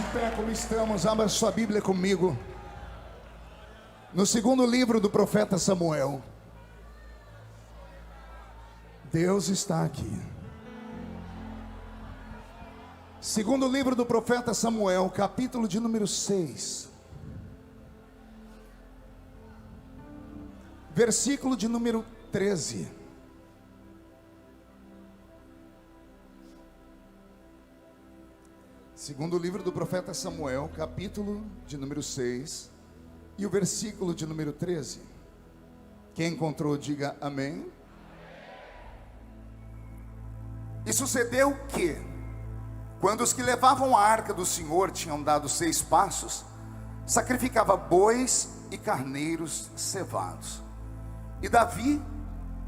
De pé como estamos, abra sua Bíblia comigo. No segundo livro do profeta Samuel. Deus está aqui. Segundo livro do profeta Samuel, capítulo de número 6. Versículo de número 13. Segundo livro do profeta Samuel, capítulo de número 6, e o versículo de número 13. Quem encontrou, diga amém. E sucedeu que, quando os que levavam a arca do Senhor tinham dado 6 passos, sacrificava bois e carneiros cevados. E Davi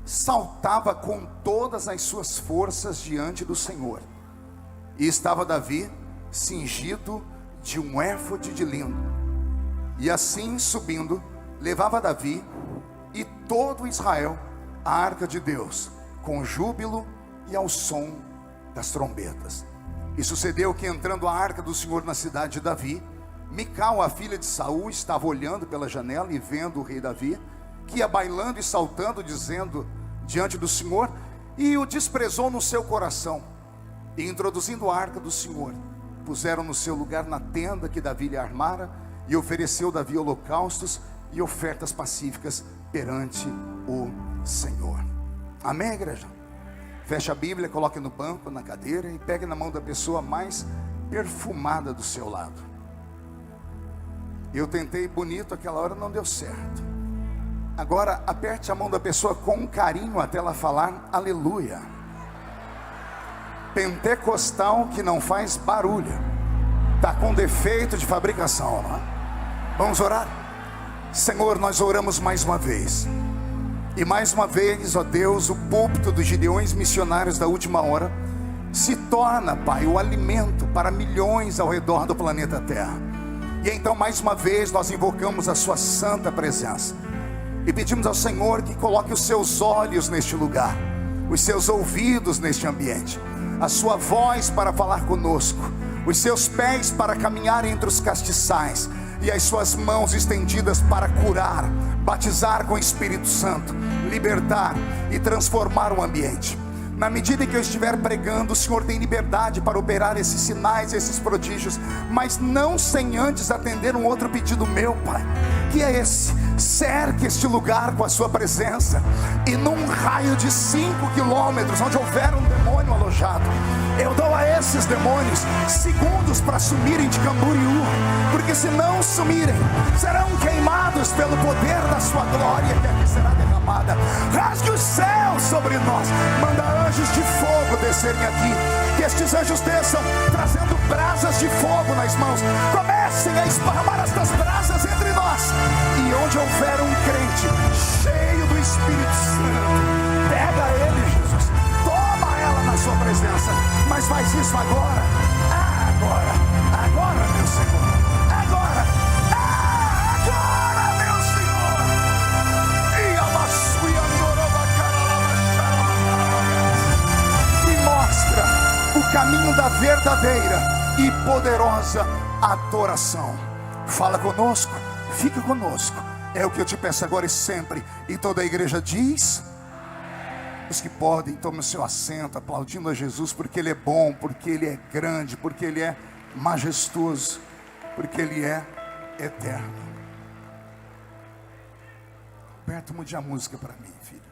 saltava com todas as suas forças diante do Senhor. E estava Davi cingido de um éfode de linho. E assim subindo, levava Davi e todo Israel a arca de Deus, com júbilo e ao som das trombetas. E sucedeu que, entrando a arca do Senhor na cidade de Davi, Mical, a filha de Saul, estava olhando pela janela e vendo o rei Davi, que ia bailando e saltando, dizendo diante do Senhor, e o desprezou no seu coração. E introduzindo a arca do Senhor, puseram no seu lugar na tenda que Davi lhe armara, e ofereceu Davi holocaustos e ofertas pacíficas perante o Senhor. Amém, igreja? Feche a Bíblia, coloque no banco, na cadeira, e pegue na mão da pessoa mais perfumada do seu lado. Eu tentei bonito, aquela hora não deu certo. Agora aperte a mão da pessoa com carinho até ela falar aleluia. Pentecostal que não faz barulho, está com defeito de fabricação, não é? Vamos orar? Senhor, nós oramos mais uma vez. E mais uma vez, ó Deus, o púlpito dos Gideões missionários da última hora se torna, Pai, o alimento para milhões ao redor do planeta Terra. E então mais uma vez nós invocamos a sua santa presença e pedimos ao Senhor que coloque os seus olhos neste lugar, os seus ouvidos neste ambiente, a sua voz para falar conosco, os seus pés para caminhar entre os castiçais, e as suas mãos estendidas para curar, batizar com o Espírito Santo, libertar e transformar o ambiente. Na medida em que eu estiver pregando, o Senhor tem liberdade para operar esses sinais, esses prodígios, mas não sem antes atender um outro pedido meu, Pai, que é esse: cerque este lugar com a sua presença, e num raio de 5 quilômetros, onde houver um demônio alojado, eu dou a esses demônios segundos para sumirem de Camboriú, porque se não sumirem, serão queimados pelo poder da sua glória, que aqui será derramada. Rasgue os céus sobre nós, manda anjos de fogo descerem aqui, que estes anjos desçam trazendo brasas de fogo nas mãos, comecem a esparramar estas brasas entre nós, e onde houver um crente cheio do Espírito Santo, pega ele, Jesus, toma ela na sua presença, mas faz isso agora, agora, meu Senhor, agora, meu Senhor. E mostra o caminho da verdadeira e poderosa adoração. Fala conosco, fica conosco, é o que eu te peço agora e sempre. E toda a igreja diz: os que podem, tomem o seu assento, aplaudindo a Jesus, porque Ele é bom, porque Ele é grande, porque Ele é majestoso, porque Ele é eterno. Roberto, mude a música para mim, filho.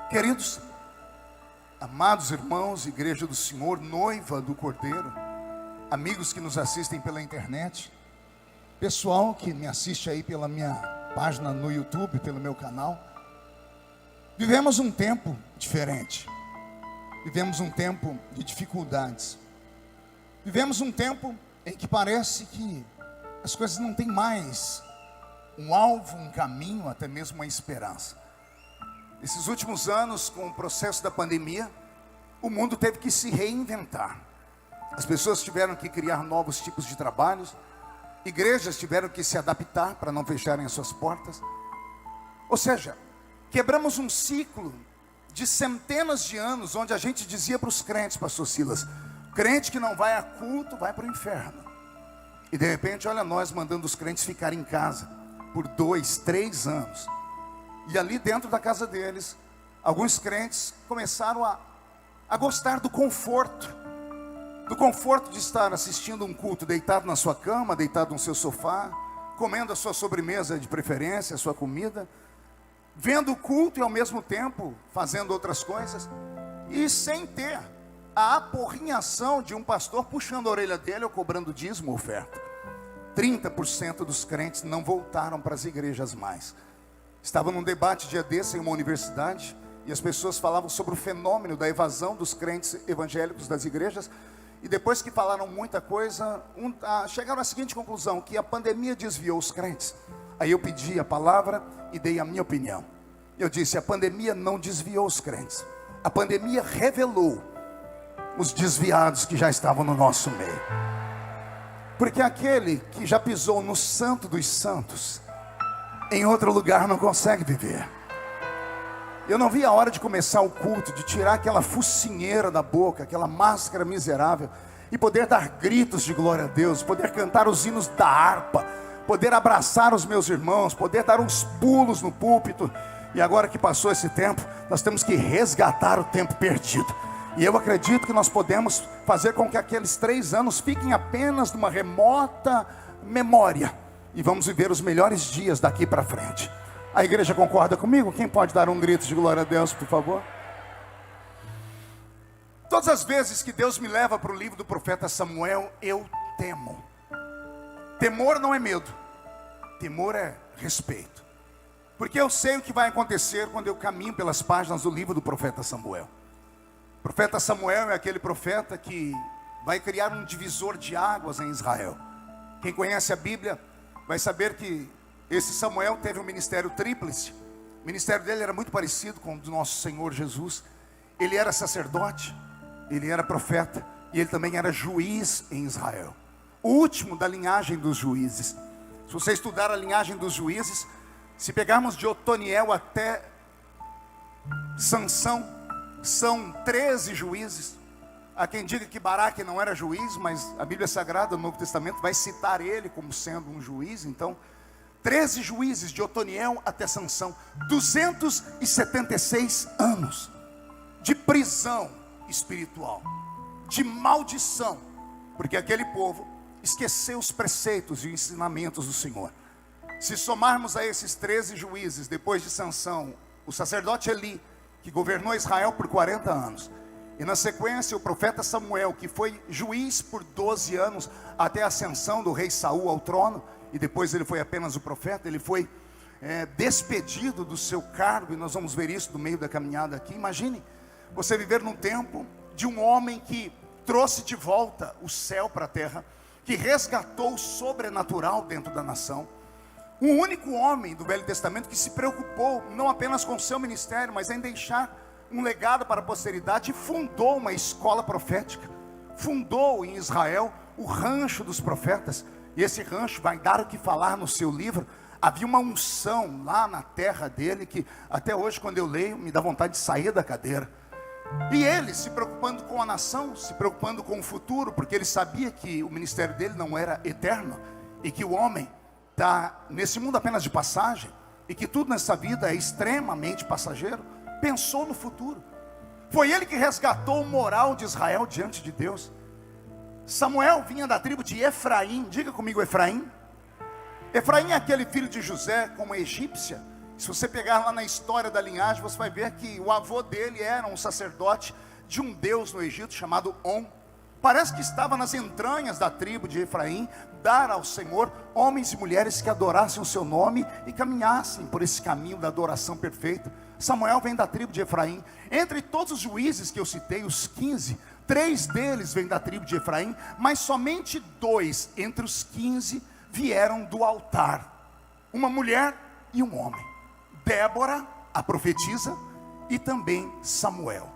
Queridos, amados irmãos, igreja do Senhor, noiva do Cordeiro, amigos que nos assistem pela internet, pessoal que me assiste aí pela minha página no YouTube, pelo meu canal, vivemos um tempo diferente, vivemos um tempo de dificuldades, vivemos um tempo em que parece que as coisas não têm mais um alvo, um caminho, até mesmo uma esperança. Esses últimos anos, com o processo da pandemia, o mundo teve que se reinventar. As pessoas tiveram que criar novos tipos de trabalhos, igrejas tiveram que se adaptar para não fecharem as suas portas. Ou seja, quebramos um ciclo de centenas de anos, onde a gente dizia para os crentes, pastor Silas: Crente que não vai a culto vai para o inferno. E de repente, olha nós mandando os crentes ficarem em casa por 2, 3 anos. E ali dentro da casa deles, alguns crentes começaram a gostar do conforto de estar assistindo um culto deitado na sua cama, deitado no seu sofá, comendo a sua sobremesa de preferência, a sua comida, vendo o culto e ao mesmo tempo fazendo outras coisas, e sem ter a aporrinhação de um pastor puxando a orelha dele ou cobrando dízimo ou oferta. 30% dos crentes não voltaram para as igrejas mais. Estava num debate dia desse em uma universidade, e as pessoas falavam sobre o fenômeno da evasão dos crentes evangélicos das igrejas. E depois que falaram muita coisa, chegaram à seguinte conclusão: que a pandemia desviou os crentes. Aí eu pedi a palavra e dei a minha opinião. Eu disse: a pandemia não desviou os crentes, a pandemia revelou os desviados que já estavam no nosso meio. Porque aquele que já pisou no santo dos santos, em outro lugar não consegue viver. Eu não vi a hora de começar o culto, de tirar aquela focinheira da boca, aquela máscara miserável, e poder dar gritos de glória a Deus, poder cantar os hinos da harpa, poder abraçar os meus irmãos, poder dar uns pulos no púlpito. E agora que passou esse tempo, nós temos que resgatar o tempo perdido. E eu acredito que nós podemos fazer com que aqueles 3 anos fiquem apenas numa remota memória, e vamos viver os melhores dias daqui para frente. A igreja concorda comigo? Quem pode dar um grito de glória a Deus, por favor? Todas as vezes que Deus me leva para o livro do profeta Samuel, eu temo. Temor não é medo, temor é respeito. Porque eu sei o que vai acontecer quando eu caminho pelas páginas do livro do profeta Samuel. O profeta Samuel é aquele profeta que vai criar um divisor de águas em Israel. Quem conhece a Bíblia vai saber que esse Samuel teve um ministério tríplice. O ministério dele era muito parecido com o do nosso Senhor Jesus. Ele era sacerdote, ele era profeta, e ele também era juiz em Israel. O último da linhagem dos juízes. Se você estudar a linhagem dos juízes, se pegarmos de Otoniel até Sansão, são 13 juízes. Há quem diga que Baraque não era juiz, mas a Bíblia Sagrada, no Novo Testamento, vai citar ele como sendo um juiz. Então, 13 juízes de Otoniel até Sansão, 276 anos de prisão espiritual, de maldição, porque aquele povo esqueceu os preceitos e ensinamentos do Senhor. Se somarmos a esses 13 juízes, depois de Sansão, o sacerdote Eli, que governou Israel por 40 anos, e na sequência o profeta Samuel, que foi juiz por 12 anos, até a ascensão do rei Saul ao trono, e depois ele foi apenas o profeta, ele foi despedido do seu cargo, e nós vamos ver isso no meio da caminhada aqui. Imagine você viver num tempo de um homem que trouxe de volta o céu para a terra, que resgatou o sobrenatural dentro da nação. Um único homem do Velho Testamento que se preocupou não apenas com o seu ministério, mas em deixar um legado para a posteridade, e fundou uma escola profética, fundou em Israel o rancho dos profetas. E esse rancho vai dar o que falar no seu livro. Havia uma unção lá na terra dele que até hoje, quando eu leio, me dá vontade de sair da cadeira. E ele se preocupando com a nação, se preocupando com o futuro, porque ele sabia que o ministério dele não era eterno, e que o homem está nesse mundo apenas de passagem, e que tudo nessa vida é extremamente passageiro. Pensou no futuro. Foi ele que resgatou o moral de Israel diante de Deus. Samuel vinha da tribo de Efraim. Diga comigo, Efraim. Efraim é aquele filho de José com uma egípcia. Se você pegar lá na história da linhagem, você vai ver que o avô dele era um sacerdote de um deus no Egito chamado On. Parece que estava nas entranhas da tribo de Efraim dar ao Senhor homens e mulheres que adorassem o seu nome e caminhassem por esse caminho da adoração perfeita. Samuel vem da tribo de Efraim. Entre todos os juízes que eu citei, os 15, 3 deles vêm da tribo de Efraim, mas somente 2 entre os 15 vieram do altar. Uma mulher e um homem. Débora, a profetisa, e também Samuel.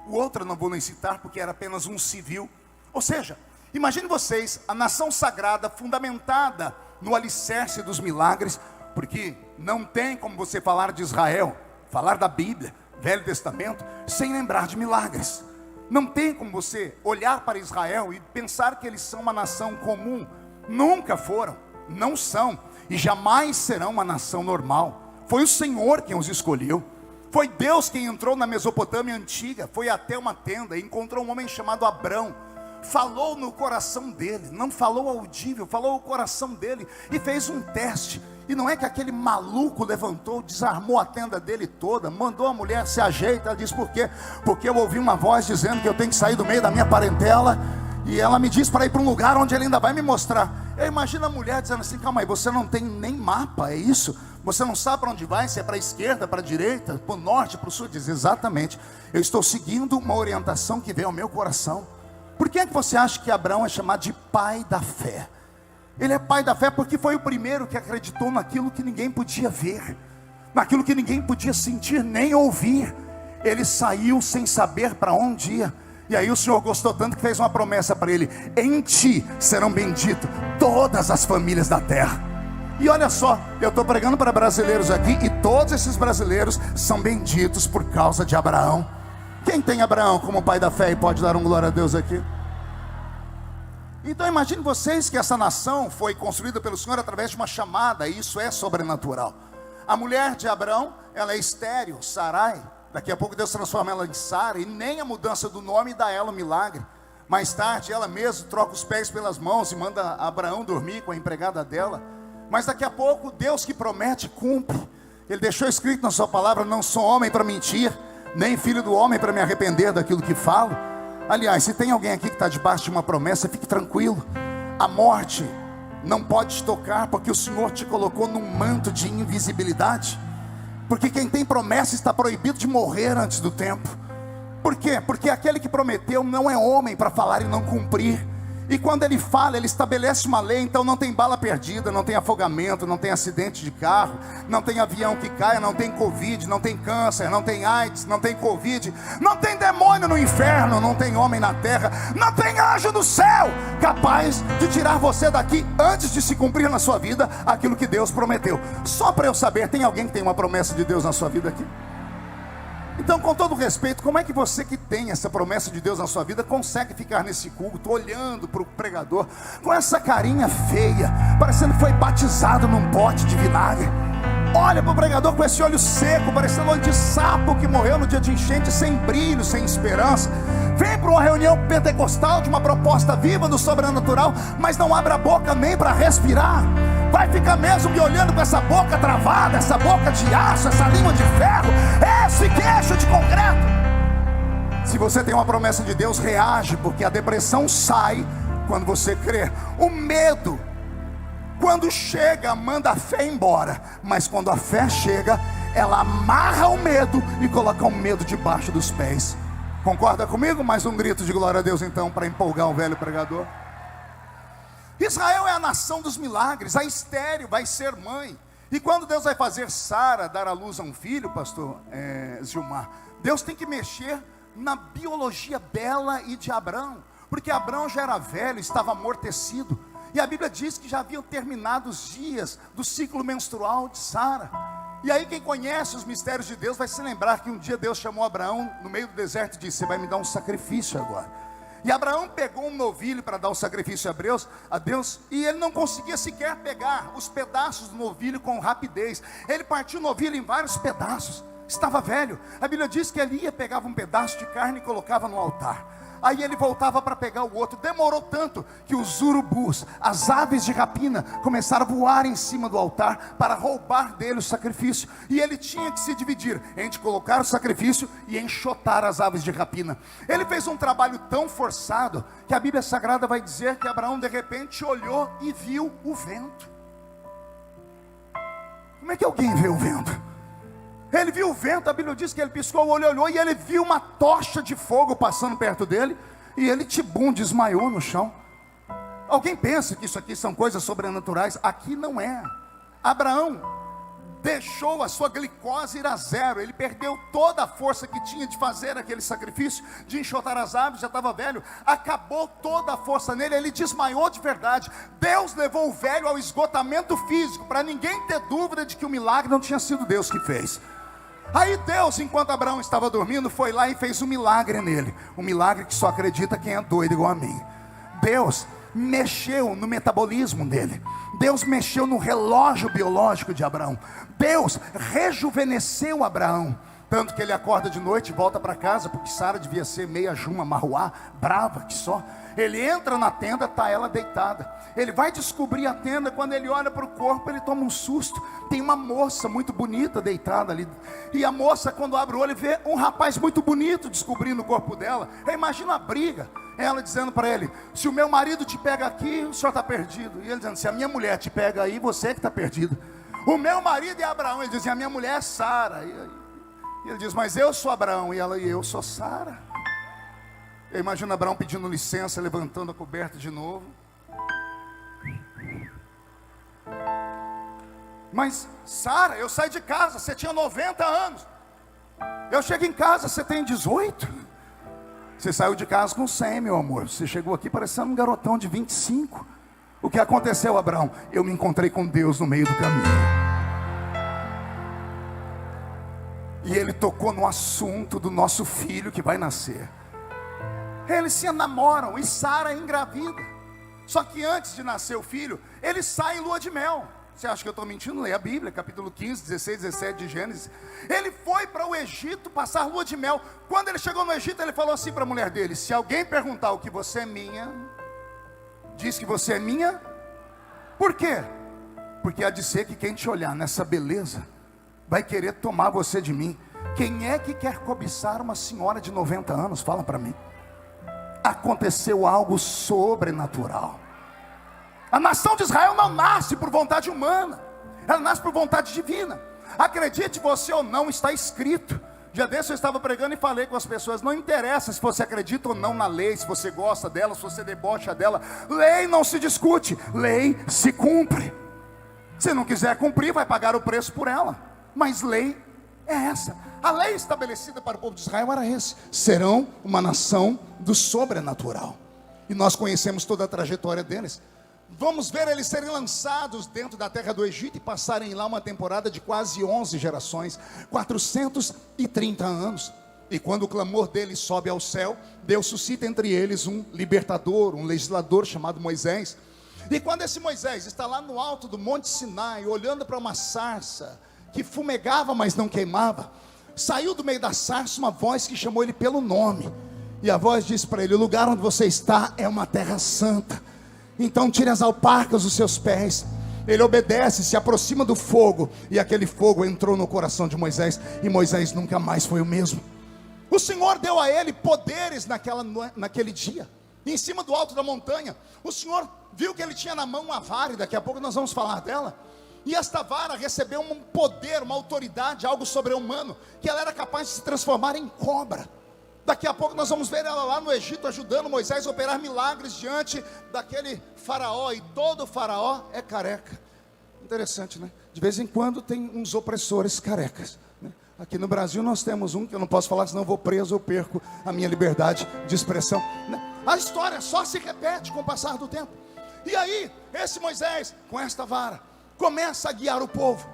O outro eu não vou nem citar porque era apenas um civil. Ou seja, imagine vocês, a nação sagrada fundamentada no alicerce dos milagres, porque não tem como você falar de Israel, falar da Bíblia, Velho Testamento, sem lembrar de milagres. Não tem como você olhar para Israel e pensar que eles são uma nação comum. Nunca foram, não são e jamais serão uma nação normal. Foi o Senhor quem os escolheu. Foi Deus quem entrou na Mesopotâmia antiga, foi até uma tenda e encontrou um homem chamado Abrão. Falou no coração dele, não falou audível, falou o coração dele e fez um teste. E não é que aquele maluco levantou, desarmou a tenda dele toda, mandou a mulher se ajeitar. Ela disse: por quê? Porque eu ouvi uma voz dizendo que eu tenho que sair do meio da minha parentela, e ela me diz para ir para um lugar onde ele ainda vai me mostrar. Eu imagino a mulher dizendo assim: calma aí, você não tem nem mapa, é isso? Você não sabe para onde vai, se é para a esquerda, para a direita, para o norte, para o sul? Diz: exatamente, eu estou seguindo uma orientação que veio ao meu coração. Por que é que você acha que Abraão é chamado de pai da fé? Ele é pai da fé porque foi o primeiro que acreditou naquilo que ninguém podia ver, naquilo que ninguém podia sentir nem ouvir. Ele saiu sem saber para onde ia. E aí o Senhor gostou tanto que fez uma promessa para ele: em ti serão benditas todas as famílias da terra. E olha só, eu estou pregando para brasileiros aqui, e todos esses brasileiros são benditos por causa de Abraão. Quem tem Abraão como pai da fé e pode dar um glória a Deus aqui? Então imagine vocês que essa nação foi construída pelo Senhor através de uma chamada, e isso é sobrenatural. A mulher de Abraão, ela é estéril, Sarai. Daqui a pouco Deus transforma ela em Sara, e nem a mudança do nome dá a ela um milagre. Mais tarde ela mesma troca os pés pelas mãos e manda Abraão dormir com a empregada dela. Mas daqui a pouco Deus que promete cumpre. Ele deixou escrito na sua palavra: não sou homem para mentir, nem filho do homem para me arrepender daquilo que falo. Aliás, se tem alguém aqui que está debaixo de uma promessa, fique tranquilo. A morte não pode te tocar, porque o Senhor te colocou num manto de invisibilidade. Porque quem tem promessa está proibido de morrer antes do tempo. Por quê? Porque aquele que prometeu não é homem para falar e não cumprir. E quando ele fala, ele estabelece uma lei. Então não tem bala perdida, não tem afogamento, não tem acidente de carro, não tem avião que caia, não tem Covid, não tem câncer, não tem AIDS, não tem Covid, não tem demônio no inferno, não tem homem na terra, não tem anjo no céu capaz de tirar você daqui antes de se cumprir na sua vida aquilo que Deus prometeu. Só para eu saber, tem alguém que tem uma promessa de Deus na sua vida aqui? Então, com todo respeito, como é que você que tem essa promessa de Deus na sua vida consegue ficar nesse culto olhando para o pregador com essa carinha feia, parecendo que foi batizado num pote de vinagre? Olha para o pregador com esse olho seco, parecendo olho de sapo que morreu no dia de enchente, sem brilho, sem esperança. Vem para uma reunião pentecostal de uma proposta viva do sobrenatural, mas não abre a boca nem para respirar. Vai ficar mesmo me olhando com essa boca travada, essa boca de aço, essa língua de ferro, esse queixo de concreto. Se você tem uma promessa de Deus, reage, porque a depressão sai quando você crê. O medo, quando chega, manda a fé embora. Mas quando a fé chega, ela amarra o medo e coloca o medo debaixo dos pés. Concorda comigo? Mais um grito de glória a Deus então, para empolgar o velho pregador. Israel é a nação dos milagres. A estéril vai ser mãe. E quando Deus vai fazer Sara dar à luz a um filho, pastor Gilmar, Deus tem que mexer na biologia dela e de Abrão, porque Abrão já era velho, estava amortecido. E a Bíblia diz que já haviam terminado os dias do ciclo menstrual de Sara. E aí quem conhece os mistérios de Deus vai se lembrar que um dia Deus chamou Abraão no meio do deserto e disse: você vai me dar um sacrifício agora. E Abraão pegou um novilho para dar o sacrifício a Deus, e ele não conseguia sequer pegar os pedaços do novilho com rapidez. Ele partiu o novilho em vários pedaços, estava velho. A Bíblia diz que ele pegava um pedaço de carne e colocava no altar. Aí ele voltava para pegar o outro. Demorou tanto que os urubus, as aves de rapina, começaram a voar em cima do altar para roubar dele o sacrifício. E ele tinha que se dividir entre colocar o sacrifício e enxotar as aves de rapina. Ele fez um trabalho tão forçado que a Bíblia Sagrada vai dizer que Abraão de repente olhou e viu o vento. Como é que alguém vê o vento? Ele viu o vento, a Bíblia diz que ele piscou o olho, olhou, e ele viu uma tocha de fogo passando perto dele, e ele desmaiou no chão. Alguém pensa que isso aqui são coisas sobrenaturais? Aqui não é. Abraão deixou a sua glicose ir a zero. Ele perdeu toda a força que tinha de fazer aquele sacrifício, de enxotar as aves, já estava velho. Acabou toda a força nele, ele desmaiou de verdade. Deus levou o velho ao esgotamento físico, para ninguém ter dúvida de que o milagre não tinha sido Deus que fez. Aí Deus, enquanto Abraão estava dormindo, foi lá e fez um milagre nele. Um milagre que só acredita quem é doido igual a mim. Deus mexeu no metabolismo dele. Deus mexeu no relógio biológico de Abraão. Deus rejuvenesceu Abraão. Tanto que ele acorda de noite e volta para casa, porque Sara devia ser meia juma, marruá, brava que só. Ele entra na tenda, está ela deitada. Ele vai descobrir a tenda, quando ele olha para o corpo, ele toma um susto. Tem uma moça muito bonita deitada ali. E a moça, quando abre o olho, vê um rapaz muito bonito descobrindo o corpo dela. Imagina a briga. Ela dizendo para ele: se o meu marido te pega aqui, o senhor está perdido. E ele dizendo: se a minha mulher te pega aí, você que está perdido. O meu marido é Abraão. Ele dizia: a minha mulher é Sara. E ele diz: mas eu sou Abraão. E ela: e eu sou Sara. Eu imagino Abraão pedindo licença, levantando a coberta de novo. Mas Sara, eu saí de casa, você tinha 90 anos. Eu chego em casa, você tem 18. Você saiu de casa com 100, meu amor. Você chegou aqui parecendo um garotão de 25. O que aconteceu, Abraão? Eu me encontrei com Deus no meio do caminho. E ele tocou no assunto do nosso filho que vai nascer. Eles se namoram e Sara engravida. Só que antes de nascer o filho, eles saem em lua de mel. Você acha que eu estou mentindo? Lê a Bíblia, capítulo 15, 16, 17 de Gênesis. Ele foi para o Egito passar lua de mel. Quando ele chegou no Egito, ele falou assim para a mulher dele: se alguém perguntar o que você é minha, diz que você é minha. Por quê? Porque há de ser que quem te olhar nessa beleza vai querer tomar você de mim. Quem é que quer cobiçar uma senhora de 90 anos? Fala para mim. Aconteceu algo sobrenatural. A nação de Israel não nasce por vontade humana, ela nasce por vontade divina. Acredite você ou não, está escrito. Dia desse eu estava pregando e falei com as pessoas: não interessa se você acredita ou não na lei, se você gosta dela, se você debocha dela. Lei não se discute, lei se cumpre. Se não quiser cumprir, vai pagar o preço por ela. Mas lei é essa. A lei estabelecida para o povo de Israel era esse: serão uma nação do sobrenatural. E nós conhecemos toda a trajetória deles. Vamos ver eles serem lançados dentro da terra do Egito e passarem lá uma temporada de quase 11 gerações, 430 anos. E quando o clamor deles sobe ao céu, Deus suscita entre eles um libertador, um legislador chamado Moisés. E quando esse Moisés está lá no alto do Monte Sinai, olhando para uma sarça que fumegava, mas não queimava, saiu do meio da sarça uma voz que chamou ele pelo nome. E a voz disse para ele: o lugar onde você está é uma terra santa. Então tire as alparcas dos seus pés. Ele obedece, se aproxima do fogo. E aquele fogo entrou no coração de Moisés. E Moisés nunca mais foi o mesmo. O Senhor deu a ele poderes naquele dia. Em cima do alto da montanha, o Senhor viu que ele tinha na mão uma vara. E daqui a pouco nós vamos falar dela. E esta vara recebeu um poder, uma autoridade, algo sobre-humano, que ela era capaz de se transformar em cobra. Daqui a pouco nós vamos ver ela lá no Egito ajudando Moisés a operar milagres diante daquele faraó. E todo faraó é careca. Interessante, né? De vez em quando tem uns opressores carecas, né? Aqui no Brasil nós temos um que eu não posso falar, senão eu vou preso, eu perco a minha liberdade de expressão, né? A história só se repete com o passar do tempo. E aí, esse Moisés, com esta vara, começa a guiar o povo.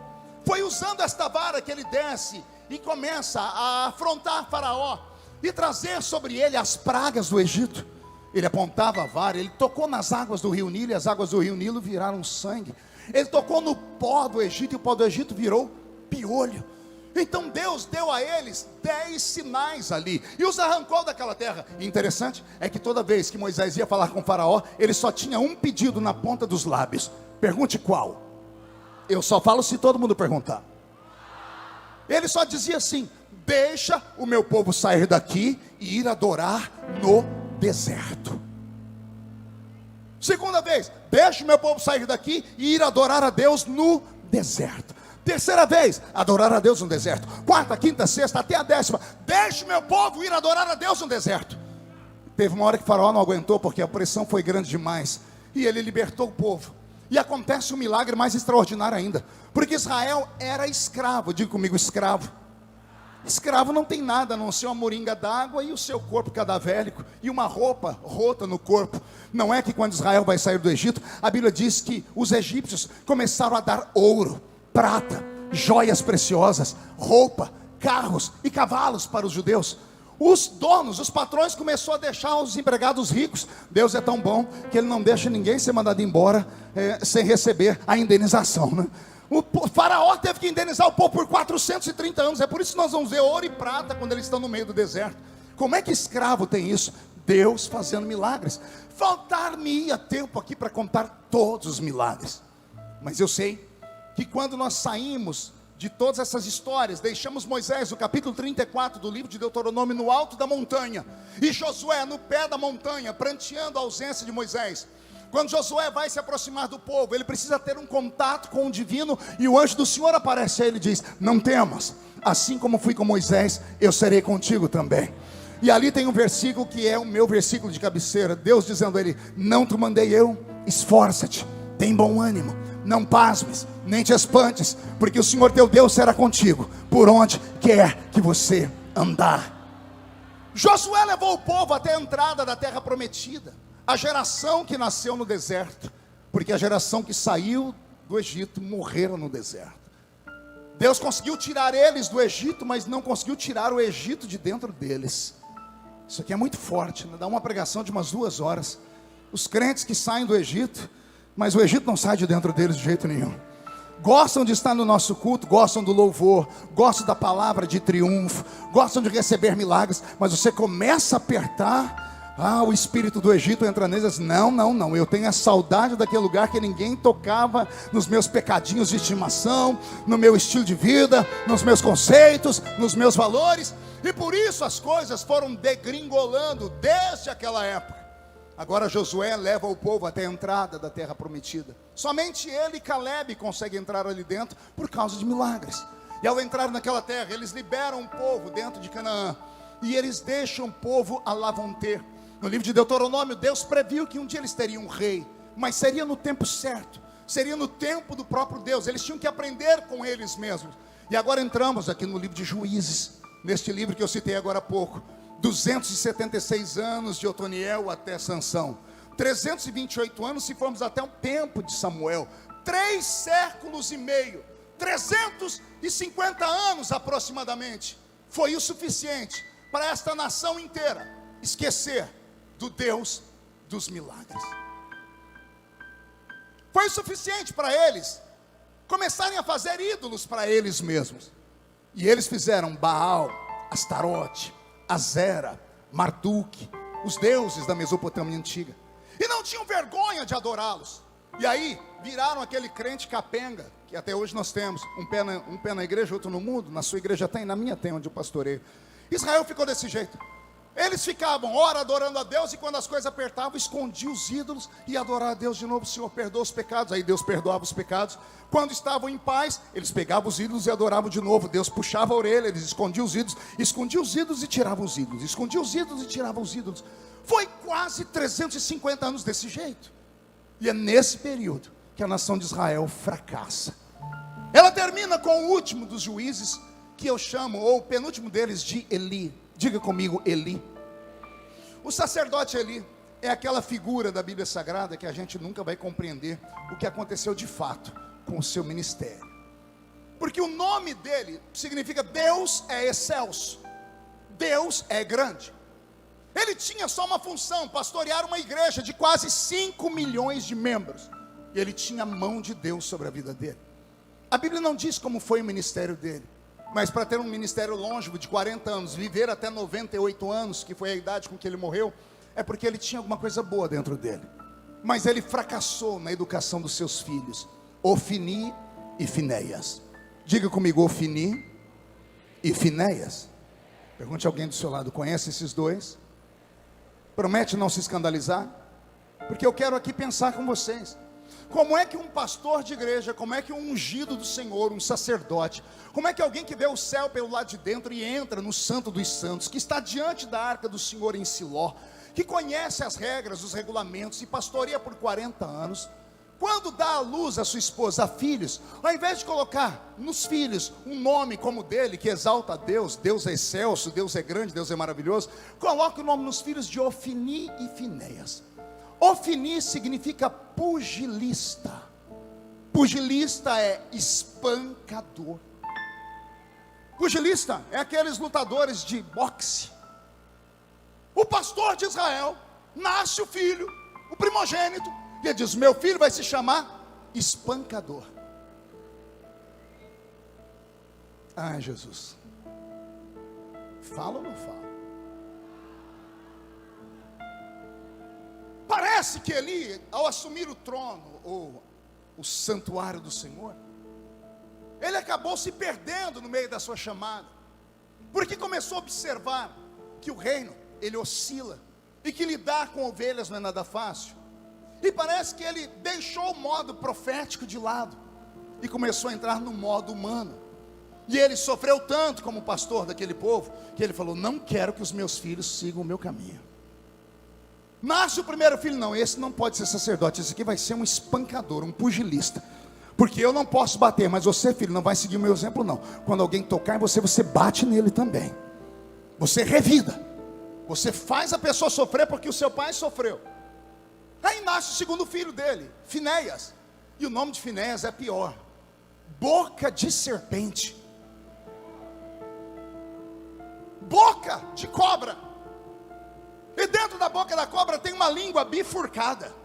Foi usando esta vara que ele desce e começa a afrontar faraó e trazer sobre ele as pragas do Egito. Ele apontava a vara, ele tocou nas águas do rio Nilo, e as águas do rio Nilo viraram sangue. Ele tocou no pó do Egito, e o pó do Egito virou piolho. Então Deus deu a eles 10 sinais ali, e os arrancou daquela terra. E interessante é que toda vez que Moisés ia falar com o faraó, ele só tinha um pedido na ponta dos lábios. Pergunte qual? Eu só falo se todo mundo perguntar. Ele só dizia assim: deixa o meu povo sair daqui e ir adorar no deserto. Segunda vez: deixa o meu povo sair daqui e ir adorar a Deus no deserto. Terceira vez: adorar a Deus no deserto. Quarta, quinta, sexta, até a 10ª: deixa o meu povo ir adorar a Deus no deserto. Teve uma hora que o faraó não aguentou, porque a pressão foi grande demais, e ele libertou o povo. E acontece um milagre mais extraordinário ainda, porque Israel era escravo. Diga comigo: escravo. Escravo não tem nada a não ser uma moringa d'água e o seu corpo cadavélico e uma roupa rota no corpo. Não é que quando Israel vai sair do Egito, a Bíblia diz que os egípcios começaram a dar ouro, prata, joias preciosas, roupa, carros e cavalos para os judeus. Os donos, os patrões começaram a deixar os empregados ricos. Deus é tão bom que Ele não deixa ninguém ser mandado embora sem receber a indenização, né? O faraó teve que indenizar o povo por 430 anos. É por isso que nós vamos ver ouro e prata quando eles estão no meio do deserto. Como é que escravo tem isso? Deus fazendo milagres. Faltar-me-ia tempo aqui para contar todos os milagres, mas eu sei que quando nós saímos de todas essas histórias, deixamos Moisés, no capítulo 34 do livro de Deuteronômio, no alto da montanha, e Josué no pé da montanha, pranteando a ausência de Moisés. Quando Josué vai se aproximar do povo, ele precisa ter um contato com o divino, e o anjo do Senhor aparece a ele e diz: não temas, assim como fui com Moisés, eu serei contigo também. E ali tem um versículo que é o meu versículo de cabeceira, Deus dizendo a ele: não te mandei eu? Esforça-te, tem bom ânimo, não pasmes, nem te espantes, porque o Senhor teu Deus será contigo, por onde quer que você andar. Josué levou o povo até a entrada da terra prometida, a geração que nasceu no deserto, porque a geração que saiu do Egito morreram no deserto. Deus conseguiu tirar eles do Egito, mas não conseguiu tirar o Egito de dentro deles. Isso aqui é muito forte, né? Dá uma pregação de umas 2 horas. Os crentes que saem do Egito, mas o Egito não sai de dentro deles de jeito nenhum. Gostam de estar no nosso culto, gostam do louvor, gostam da palavra de triunfo, gostam de receber milagres, mas você começa a apertar, o espírito do Egito entra neles e diz: não, eu tenho a saudade daquele lugar que ninguém tocava nos meus pecadinhos de estimação, no meu estilo de vida, nos meus conceitos, nos meus valores. E por isso as coisas foram degringolando desde aquela época. Agora Josué leva o povo até a entrada da terra prometida. Somente ele e Caleb conseguem entrar ali dentro por causa de milagres. E ao entrar naquela terra, eles liberam o povo dentro de Canaã, e eles deixam o povo a lá vão ter. No livro de Deuteronômio, Deus previu que um dia eles teriam um rei, mas seria no tempo certo, seria no tempo do próprio Deus. Eles tinham que aprender com eles mesmos. E agora entramos aqui no livro de Juízes, neste livro que eu citei agora há pouco. 276 anos de Otoniel até Sansão, 328 anos se formos até o tempo de Samuel, 3 séculos e meio, 350 anos aproximadamente, foi o suficiente para esta nação inteira esquecer do Deus dos milagres. Foi o suficiente para eles começarem a fazer ídolos para eles mesmos. E eles fizeram Baal, Astarote, Azera, Marduk, os deuses da Mesopotâmia antiga, e não tinham vergonha de adorá-los. E aí viraram aquele crente capenga que até hoje nós temos, um pé na igreja, outro no mundo. Na sua igreja tem, na minha tem, onde eu pastoreio. Israel ficou desse jeito. Eles ficavam ora adorando a Deus, e quando as coisas apertavam, escondiam os ídolos e adorar a Deus de novo. O Senhor perdoa os pecados, aí Deus perdoava os pecados. Quando estavam em paz, eles pegavam os ídolos e adoravam de novo. Deus puxava a orelha, eles escondiam os ídolos e tiravam os ídolos, escondiam os ídolos e tiravam os ídolos. Foi quase 350 anos desse jeito. E é nesse período que a nação de Israel fracassa. Ela termina com o último dos juízes, que eu chamo, ou o penúltimo deles, de Eli. Diga comigo, Eli. O sacerdote Eli é aquela figura da Bíblia Sagrada que a gente nunca vai compreender o que aconteceu de fato com o seu ministério. Porque o nome dele significa Deus é excelso, Deus é grande. Ele tinha só uma função: pastorear uma igreja de quase 5 milhões de membros. E ele tinha a mão de Deus sobre a vida dele. A Bíblia não diz como foi o ministério dele, mas para ter um ministério longevo de 40 anos, viver até 98 anos, que foi a idade com que ele morreu, é porque ele tinha alguma coisa boa dentro dele. Mas ele fracassou na educação dos seus filhos, Ofni e Finéias. Diga comigo, Ofni e Finéias. Pergunte a alguém do seu lado: conhece esses dois? Promete não se escandalizar? Porque eu quero aqui pensar com vocês. Como é que um pastor de igreja, como é que um ungido do Senhor, um sacerdote, como é que alguém que vê o céu pelo lado de dentro e entra no santo dos santos, que está diante da arca do Senhor em Siló, que conhece as regras, os regulamentos e pastoreia por 40 anos, quando dá à luz a sua esposa, a filhos, ao invés de colocar nos filhos um nome como o dele, que exalta a Deus, Deus é excelso, Deus é grande, Deus é maravilhoso, coloca o nome nos filhos de Ofni e Finéias. Ofni significa pugilista. Pugilista é espancador. Pugilista é aqueles lutadores de boxe. O pastor de Israel, nasce o filho, o primogênito, e ele diz: meu filho vai se chamar espancador. Ai, Jesus, fala ou não fala? Parece que Eli, ao assumir o trono, ou o santuário do Senhor, ele acabou se perdendo no meio da sua chamada, porque começou a observar que o reino, ele oscila, e que lidar com ovelhas não é nada fácil, e parece que ele deixou o modo profético de lado, e começou a entrar no modo humano, e ele sofreu tanto como pastor daquele povo, que ele falou: não quero que os meus filhos sigam o meu caminho. Nasce o primeiro filho: não, esse não pode ser sacerdote, esse aqui vai ser um espancador, um pugilista, porque eu não posso bater, mas você, filho, não vai seguir o meu exemplo não. Quando alguém tocar em você, você bate nele também, você revida, você faz a pessoa sofrer porque o seu pai sofreu. Aí nasce o segundo filho dele, Finéias, e o nome de Finéias é pior: boca de serpente, boca de cobra, e dentro da boca da cobra tem uma língua bifurcada.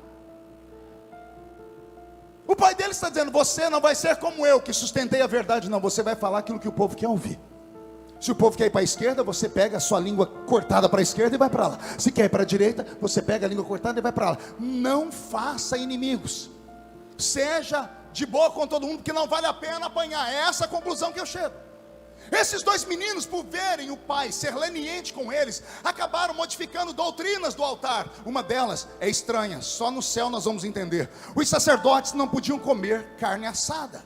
O pai dele está dizendo: você não vai ser como eu, que sustentei a verdade, não, você vai falar aquilo que o povo quer ouvir. Se o povo quer ir para a esquerda, você pega a sua língua cortada para a esquerda e vai para lá. Se quer ir para a direita, você pega a língua cortada e vai para lá. Não faça inimigos, seja de boa com todo mundo, porque não vale a pena apanhar. É essa a conclusão que eu chego. Esses dois meninos, por verem o pai ser leniente com eles, acabaram modificando doutrinas do altar. Uma delas é estranha, só no céu nós vamos entender. Os sacerdotes não podiam comer carne assada,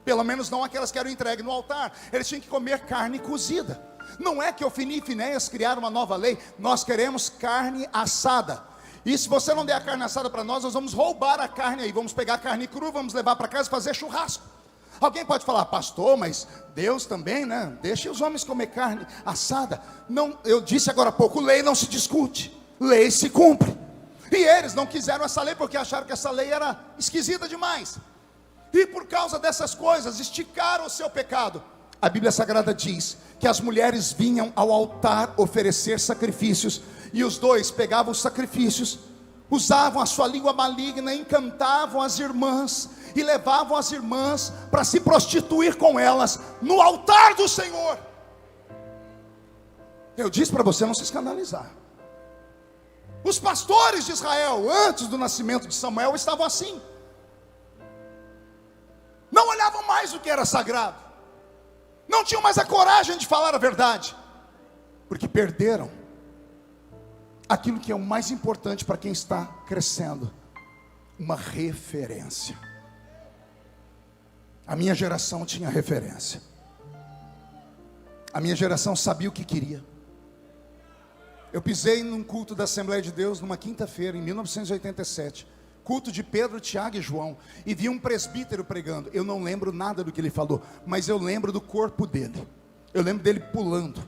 pelo menos não aquelas que eram entregues no altar. Eles tinham que comer carne cozida. Não é que Ofni e Finéias criaram uma nova lei: nós queremos carne assada, e se você não der a carne assada para nós, nós vamos roubar a carne aí, vamos pegar a carne crua, vamos levar para casa e fazer churrasco. Alguém pode falar: pastor, mas Deus também, né? Deixa os homens comer carne assada. Não, eu disse agora há pouco, lei não se discute, lei se cumpre. E eles não quiseram essa lei porque acharam que essa lei era esquisita demais, e por causa dessas coisas esticaram o seu pecado. A Bíblia Sagrada diz que as mulheres vinham ao altar oferecer sacrifícios, e os dois pegavam os sacrifícios, usavam a sua língua maligna, encantavam as irmãs e levavam as irmãs para se prostituir com elas no altar do Senhor. Eu disse para você não se escandalizar. Os pastores de Israel, antes do nascimento de Samuel, estavam assim. Não olhavam mais o que era sagrado, não tinham mais a coragem de falar a verdade, porque perderam aquilo que é o mais importante para quem está crescendo: uma referência. A minha geração tinha referência. A minha geração sabia o que queria. Eu pisei num culto da Assembleia de Deus numa quinta-feira em 1987, culto de Pedro, Tiago e João, e vi um presbítero pregando. Eu não lembro nada do que ele falou, mas eu lembro do corpo dele. Eu lembro dele pulando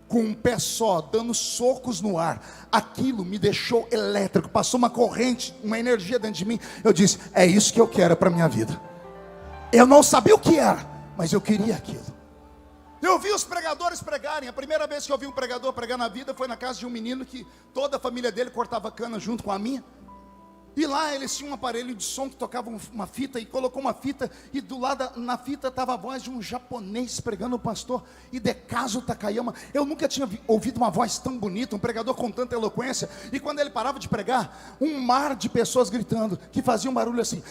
com um pé só, dando socos no ar. Aquilo me deixou elétrico, passou uma corrente, uma energia dentro de mim. Eu disse: é isso que eu quero para a minha vida. Eu não sabia o que era, mas eu queria aquilo. Eu vi os pregadores pregarem. A primeira vez que eu vi um pregador pregar na vida foi na casa de um menino que toda a família dele cortava cana junto com a minha. E lá eles tinham um aparelho de som que tocava uma fita, e colocou uma fita, e do lado na fita estava a voz de um japonês pregando, o pastor Hidekazu Takayama. Eu nunca tinha ouvido uma voz tão bonita, um pregador com tanta eloquência. E quando ele parava de pregar, um mar de pessoas gritando, que faziam um barulho assim.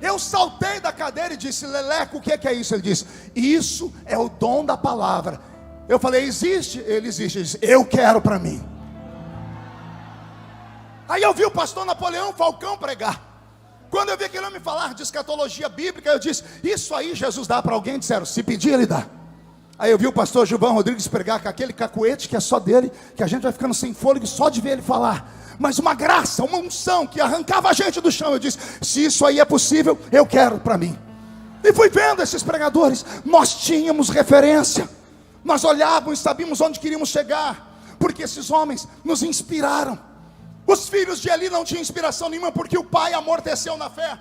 Eu saltei da cadeira e disse: Leleco, o que é isso? Ele disse: isso é o dom da palavra. Eu falei: existe? Ele existe. Ele disse: eu quero para mim. Aí eu vi o pastor Napoleão Falcão pregar. Quando eu vi aquele homem falar de escatologia bíblica, eu disse: isso aí Jesus dá para alguém? Disseram: se pedir ele dá. Aí eu vi o pastor Gilvão Rodrigues pregar com aquele cacuete que é só dele, que a gente vai ficando sem fôlego só de ver ele falar. Mas uma graça, uma unção que arrancava a gente do chão. Eu disse: se isso aí é possível, eu quero para mim. E fui vendo esses pregadores. Nós tínhamos referência, nós olhávamos e sabíamos onde queríamos chegar, porque esses homens nos inspiraram. Os filhos de Eli não tinham inspiração nenhuma, porque o pai amorteceu na fé.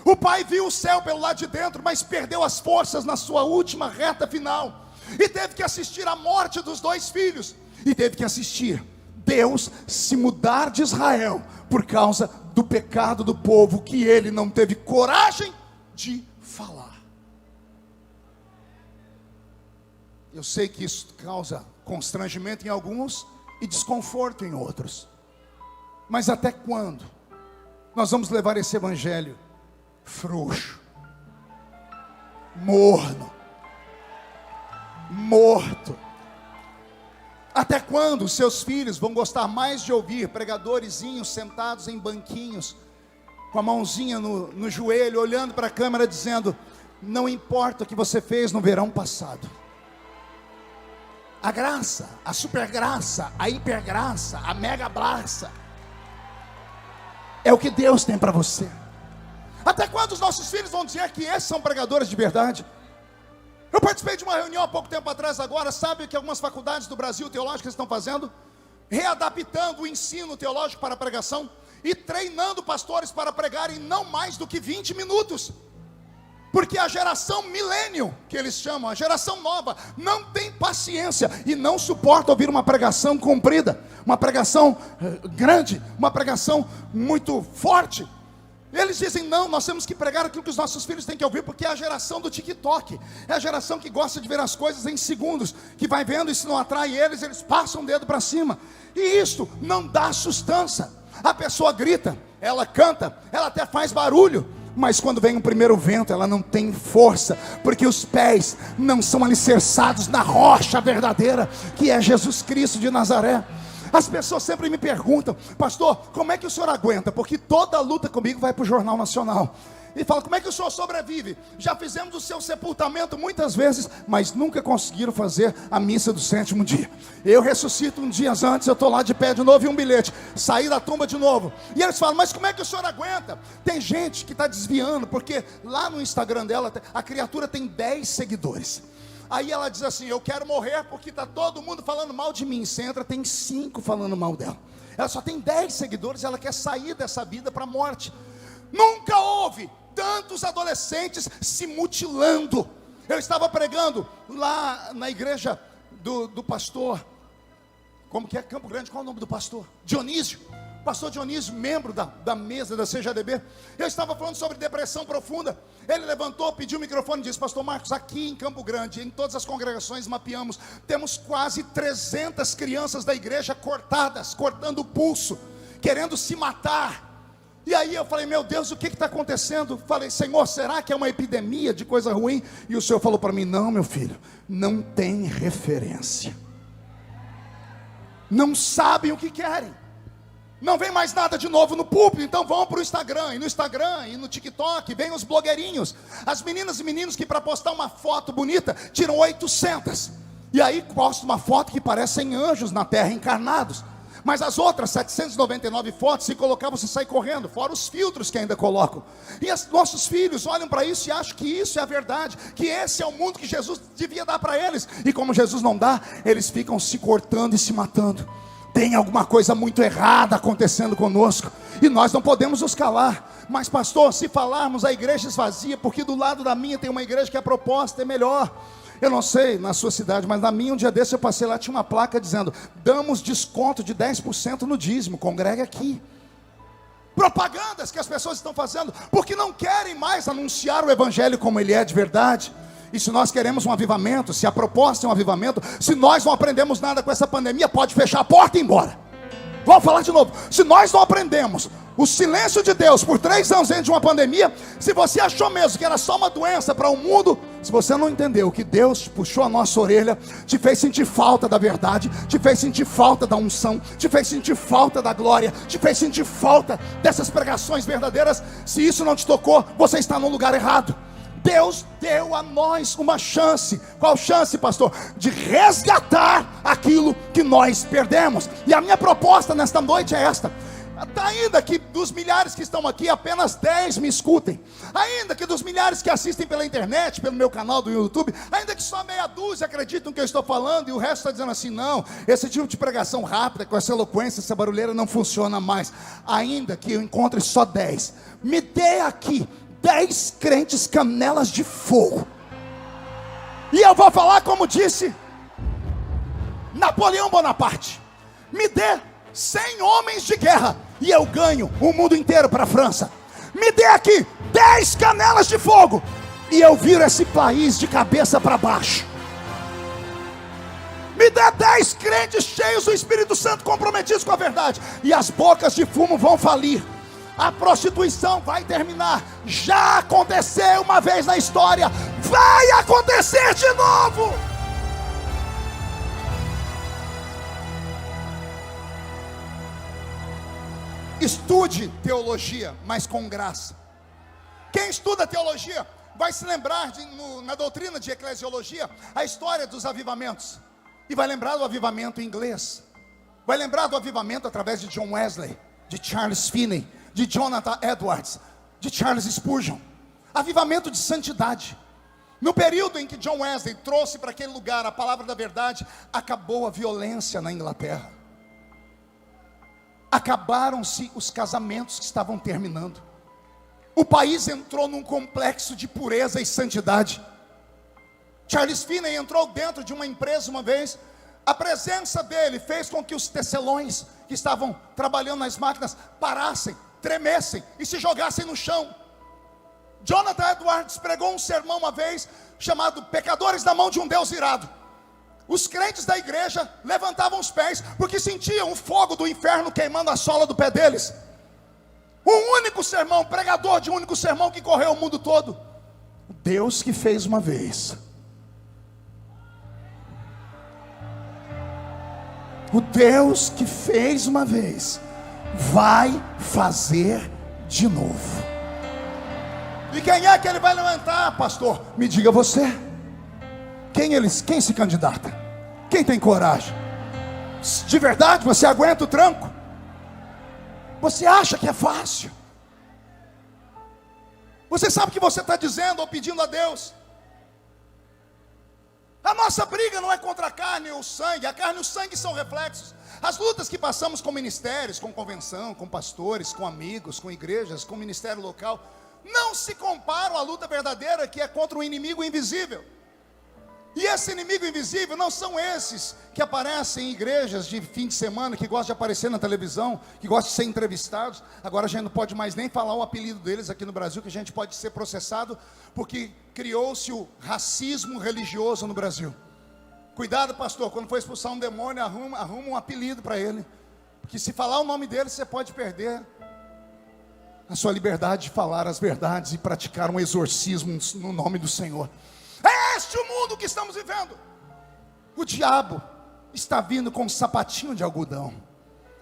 O pai viu o céu pelo lado de dentro, mas perdeu as forças na sua última reta final, e teve que assistir à morte dos 2 filhos, e teve que assistir Deus se mudar de Israel, por causa do pecado do povo, que ele não teve coragem de falar. Eu sei que isso causa constrangimento em alguns, e desconforto em outros, mas até quando nós vamos levar esse evangelho frouxo, morno, morto? Até quando os seus filhos vão gostar mais de ouvir pregadorzinhos sentados em banquinhos, com a mãozinha no joelho, olhando para a câmera dizendo: não importa o que você fez no verão passado, a graça, a supergraça, a hipergraça, a mega graça é o que Deus tem para você. Até quando os nossos filhos vão dizer que esses são pregadores de verdade? Eu participei de uma reunião há pouco tempo atrás agora. Sabe o que algumas faculdades do Brasil teológicas estão fazendo? Readaptando o ensino teológico para a pregação e treinando pastores para pregarem não mais do que 20 minutos. Porque a geração milênio, que eles chamam, a geração nova, não tem paciência e não suporta ouvir uma pregação comprida, uma pregação grande, uma pregação muito forte. Eles dizem: não, nós temos que pregar aquilo que os nossos filhos têm que ouvir, porque é a geração do TikTok, é a geração que gosta de ver as coisas em segundos, que vai vendo e se não atrai eles passam o dedo para cima, e isso não dá sustância. A pessoa grita, ela canta, ela até faz barulho, mas quando vem um primeiro vento, ela não tem força, porque os pés não são alicerçados na rocha verdadeira, que é Jesus Cristo de Nazaré. As pessoas sempre me perguntam: pastor, como é que o senhor aguenta? Porque toda luta comigo vai para o Jornal Nacional. E fala: como é que o senhor sobrevive? Já fizemos o seu sepultamento muitas vezes, mas nunca conseguiram fazer a missa do 7º dia. Eu ressuscito um dia antes, eu estou lá de pé de novo e um bilhete, saí da tumba de novo. E eles falam: mas como é que o senhor aguenta? Tem gente que está desviando, porque lá no Instagram dela, a criatura tem 10 seguidores. Aí ela diz assim: eu quero morrer porque está todo mundo falando mal de mim. Você entra, tem 5 falando mal dela. Ela só tem 10 seguidores, ela quer sair dessa vida para a morte. Nunca houve tantos adolescentes se mutilando. Eu estava pregando lá na igreja do pastor, como que é? Campo Grande, qual é o nome do pastor? Dionísio. Pastor Dionísio, membro da mesa da CJDB. Eu estava falando sobre depressão profunda. Ele levantou, pediu o microfone e disse: pastor Marcos, aqui em Campo Grande, em todas as congregações mapeamos, temos quase 300 crianças da igreja cortadas, cortando o pulso, querendo se matar. E aí eu falei: meu Deus, o que está acontecendo? Falei: Senhor, será que é uma epidemia de coisa ruim? E o Senhor falou para mim: não, meu filho, não tem referência, não sabem o que querem, não vem mais nada de novo no púlpito, então vão para o Instagram, e no Instagram e no TikTok vem os blogueirinhos, as meninas e meninos que para postar uma foto bonita tiram 800, e aí postam uma foto que parecem anjos na terra encarnados. Mas as outras 799 fotos, se colocar, você sai correndo, fora os filtros que ainda colocam. E os nossos filhos olham para isso e acham que isso é a verdade, que esse é o mundo que Jesus devia dar para eles. E como Jesus não dá, eles ficam se cortando e se matando. Tem alguma coisa muito errada acontecendo conosco, e nós não podemos nos calar. Mas pastor, se falarmos, a igreja esvazia, porque do lado da minha tem uma igreja que a proposta é melhor. Eu não sei na sua cidade, mas na minha, um dia desse eu passei lá, tinha uma placa dizendo: damos desconto de 10% no dízimo, congregue aqui. Propagandas que as pessoas estão fazendo, porque não querem mais anunciar o evangelho como ele é de verdade. E se nós queremos um avivamento, se a proposta é um avivamento, se nós não aprendemos nada com essa pandemia, pode fechar a porta e ir embora. Vamos falar de novo. Se nós não aprendemos o silêncio de Deus por 3 anos dentro de uma pandemia, se você achou mesmo que era só uma doença para o mundo, se você não entendeu que Deus puxou a nossa orelha, te fez sentir falta da verdade, te fez sentir falta da unção, te fez sentir falta da glória, te fez sentir falta dessas pregações verdadeiras, se isso não te tocou, você está no lugar errado. Deus deu a nós uma chance. Qual chance, pastor? De resgatar aquilo que nós perdemos. E a minha proposta nesta noite é esta: ainda que dos milhares que estão aqui, apenas 10 me escutem, ainda que dos milhares que assistem pela internet, pelo meu canal do YouTube, ainda que só meia dúzia acreditam no que eu estou falando, e o resto está dizendo assim: não, esse tipo de pregação rápida, com essa eloquência, essa barulheira não funciona mais. Ainda que eu encontre só 10, me dê aqui 10 crentes canelas de fogo. E eu vou falar como disse Napoleão Bonaparte: me dê 100 homens de guerra e eu ganho o mundo inteiro para a França. Me dê aqui 10 canelas de fogo e eu viro esse país de cabeça para baixo. Me dê 10 crentes cheios do Espírito Santo, comprometidos com a verdade, e as bocas de fumo vão falir. A prostituição vai terminar. Já aconteceu uma vez na história, vai acontecer de novo. Estude teologia, mas com graça. Quem estuda teologia vai se lembrar na doutrina de eclesiologia a história dos avivamentos, e vai lembrar do avivamento inglês, vai lembrar do avivamento através de John Wesley, de Charles Finney, de Jonathan Edwards, de Charles Spurgeon. Avivamento de santidade. No período em que John Wesley trouxe para aquele lugar a palavra da verdade, acabou a violência na Inglaterra. Acabaram-se os casamentos que estavam terminando. O país entrou num complexo de pureza e santidade. Charles Finney entrou dentro de uma empresa uma vez. A presença dele fez com que os tecelões que estavam trabalhando nas máquinas parassem, tremessem e se jogassem no chão. Jonathan Edwards pregou um sermão uma vez chamado Pecadores na mão de um Deus irado. Os crentes da igreja levantavam os pés porque sentiam o fogo do inferno queimando a sola do pé deles. Um único sermão, pregador de um único sermão que correu o mundo todo. O Deus que fez uma vez, o Deus que fez uma vez, vai fazer de novo. E quem é que ele vai levantar, pastor? Me diga você. Quem se candidata? Quem tem coragem? De verdade, você aguenta o tranco? Você acha que é fácil? Você sabe o que você está dizendo ou pedindo a Deus? A nossa briga não é contra a carne ou o sangue. A carne e o sangue são reflexos. As lutas que passamos com ministérios, com convenção, com pastores, com amigos, com igrejas, com ministério local, não se comparam à luta verdadeira, que é contra um inimigo invisível. E esse inimigo invisível não são esses que aparecem em igrejas de fim de semana, que gostam de aparecer na televisão, que gostam de ser entrevistados. Agora a gente não pode mais nem falar o apelido deles aqui no Brasil, que a gente pode ser processado, porque criou-se o racismo religioso no Brasil. Cuidado, pastor, quando for expulsar um demônio, arruma um apelido para ele, porque se falar o nome dele, você pode perder a sua liberdade de falar as verdades e praticar um exorcismo no nome do Senhor. É este o mundo que estamos vivendo. O diabo está vindo com um sapatinho de algodão.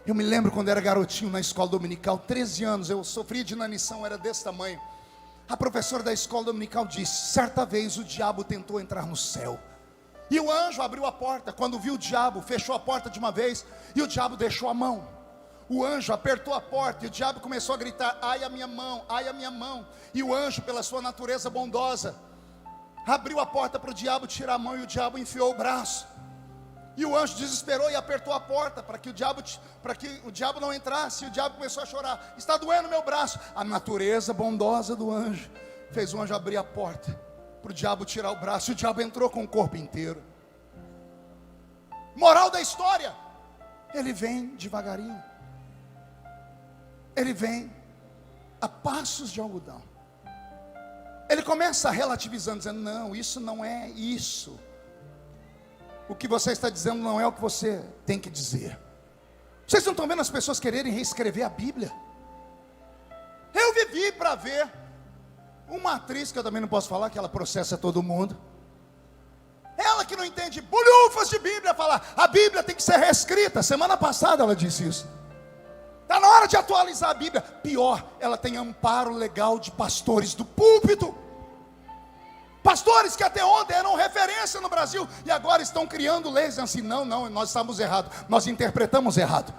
Eu me lembro quando era garotinho na escola dominical, 13 anos, eu sofria de inanição, era desse tamanho. A professora da escola dominical disse: certa vez o diabo tentou entrar no céu, e o anjo abriu a porta. Quando viu o diabo, fechou a porta de uma vez, e o diabo deixou a mão. O anjo apertou a porta e o diabo começou a gritar: ai a minha mão, ai a minha mão. E o anjo, pela sua natureza bondosa, abriu a porta para o diabo tirar a mão, e o diabo enfiou o braço. E o anjo desesperou e apertou a porta para que o diabo não entrasse. E o diabo começou a chorar: está doendo meu braço. A natureza bondosa do anjo fez o anjo abrir a porta para o diabo tirar o braço, e o diabo entrou com o corpo inteiro. Moral da história: ele vem devagarinho, ele vem a passos de algodão. Ele começa relativizando, dizendo: não, isso não é isso. O que você está dizendo não é o que você tem que dizer. Vocês não estão vendo as pessoas quererem reescrever a Bíblia? Eu vivi para ver uma atriz, que eu também não posso falar, que ela processa todo mundo. Ela que não entende bolhufas de Bíblia, falar: a Bíblia tem que ser reescrita. Semana passada ela disse isso. Está na hora de atualizar a Bíblia. Pior, ela tem amparo legal de pastores do púlpito. Pastores que até ontem eram referência no Brasil, e agora estão criando leis assim: não, nós estamos errados, nós interpretamos errado.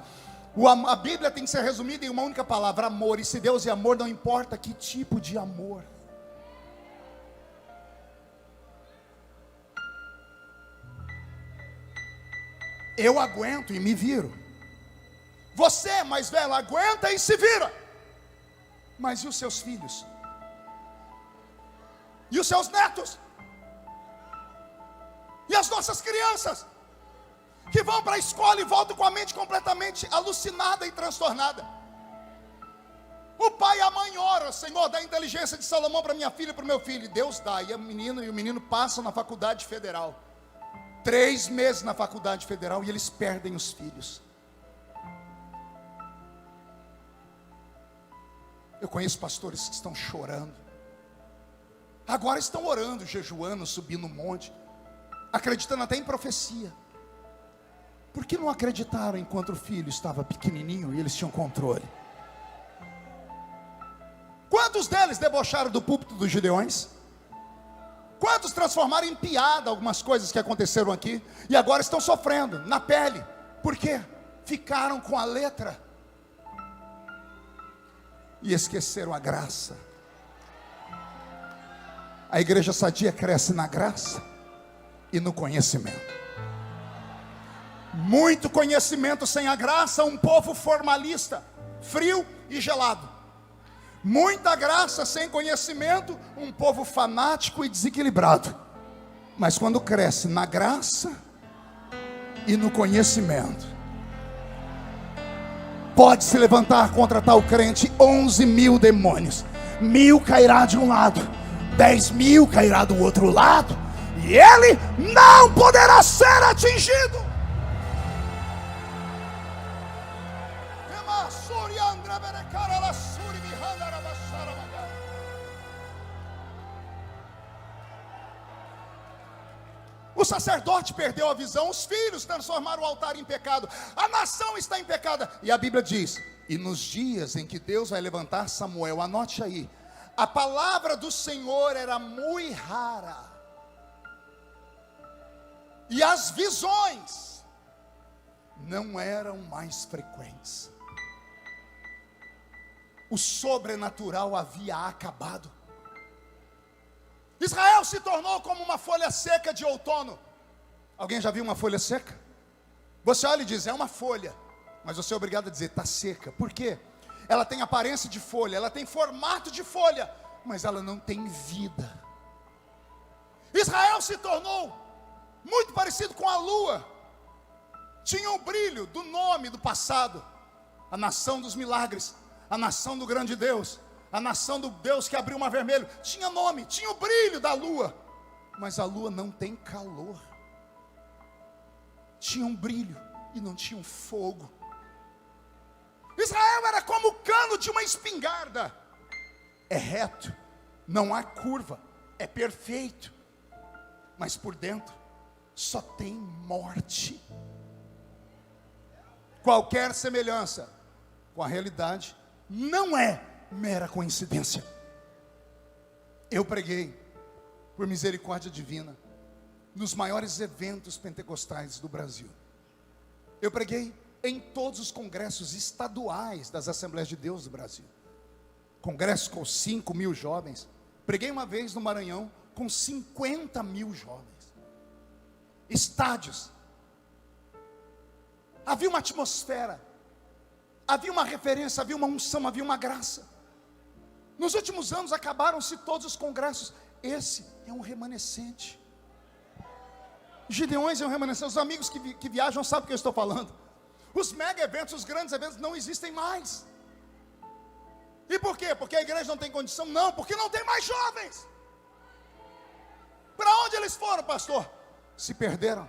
A Bíblia tem que ser resumida em uma única palavra: amor. E se Deus é amor, não importa que tipo de amor. Eu aguento e me viro. Você, mais velho, aguenta e se vira. Mas e os seus filhos? E os seus netos. E as nossas crianças, que vão para a escola e voltam com a mente completamente alucinada e transtornada. O pai e a mãe oram: Senhor, dá a inteligência de Salomão para minha filha e para o meu filho. E Deus dá, e o menino passa na faculdade federal. 3 meses na faculdade federal e eles perdem os filhos. Eu conheço pastores que estão chorando. Agora estão orando, jejuando, subindo um monte, acreditando até em profecia. Por que não acreditaram enquanto o filho estava pequenininho e eles tinham controle? Quantos deles debocharam do púlpito dos Gideões? Quantos transformaram em piada algumas coisas que aconteceram aqui e agora estão sofrendo na pele? Por quê? Ficaram com a letra e esqueceram a graça. A igreja sadia cresce na graça e no conhecimento. Muito conhecimento sem a graça, um povo formalista, frio e gelado. Muita graça sem conhecimento, um povo fanático e desequilibrado. Mas quando cresce na graça e no conhecimento, pode se levantar contra tal crente 11.000 demônios. 1.000 cairá de um lado, 10.000 cairá do outro lado, e ele não poderá ser atingido. O sacerdote perdeu a visão, os filhos transformaram o altar em pecado, a nação está em pecado. E a Bíblia diz: e nos dias em que Deus vai levantar Samuel, anote aí, a palavra do Senhor era muito rara, e as visões não eram mais frequentes. O sobrenatural havia acabado. Israel se tornou como uma folha seca de outono. Alguém já viu uma folha seca? Você olha e diz: é uma folha, mas você é obrigado a dizer: está seca. Por quê? Ela tem aparência de folha, ela tem formato de folha, mas ela não tem vida. Israel se tornou muito parecido com a lua. Tinha o brilho do nome do passado, a nação dos milagres, a nação do grande Deus, a nação do Deus que abriu o mar vermelho. Tinha nome, tinha o brilho da lua, mas a lua não tem calor. Tinha um brilho e não tinha um fogo. Israel era como o cano de uma espingarda. É reto, não há curva, é perfeito, mas por dentro só tem morte. Qualquer semelhança com a realidade não é mera coincidência. Eu preguei, por misericórdia divina, nos maiores eventos pentecostais do Brasil. Eu preguei em todos os congressos estaduais das Assembleias de Deus do Brasil. Congresso com 5.000 jovens. Preguei uma vez no Maranhão com 50.000 jovens. Estádios. Havia uma atmosfera, havia uma referência, havia uma unção, havia uma graça. Nos últimos anos acabaram-se todos os congressos. Esse é um remanescente. Gideões é um remanescente. Os amigos que viajam sabem o que eu estou falando. Os mega eventos, os grandes eventos não existem mais. E por quê? Porque a igreja não tem condição? Não, porque não tem mais jovens. Para onde eles foram, pastor? Se perderam.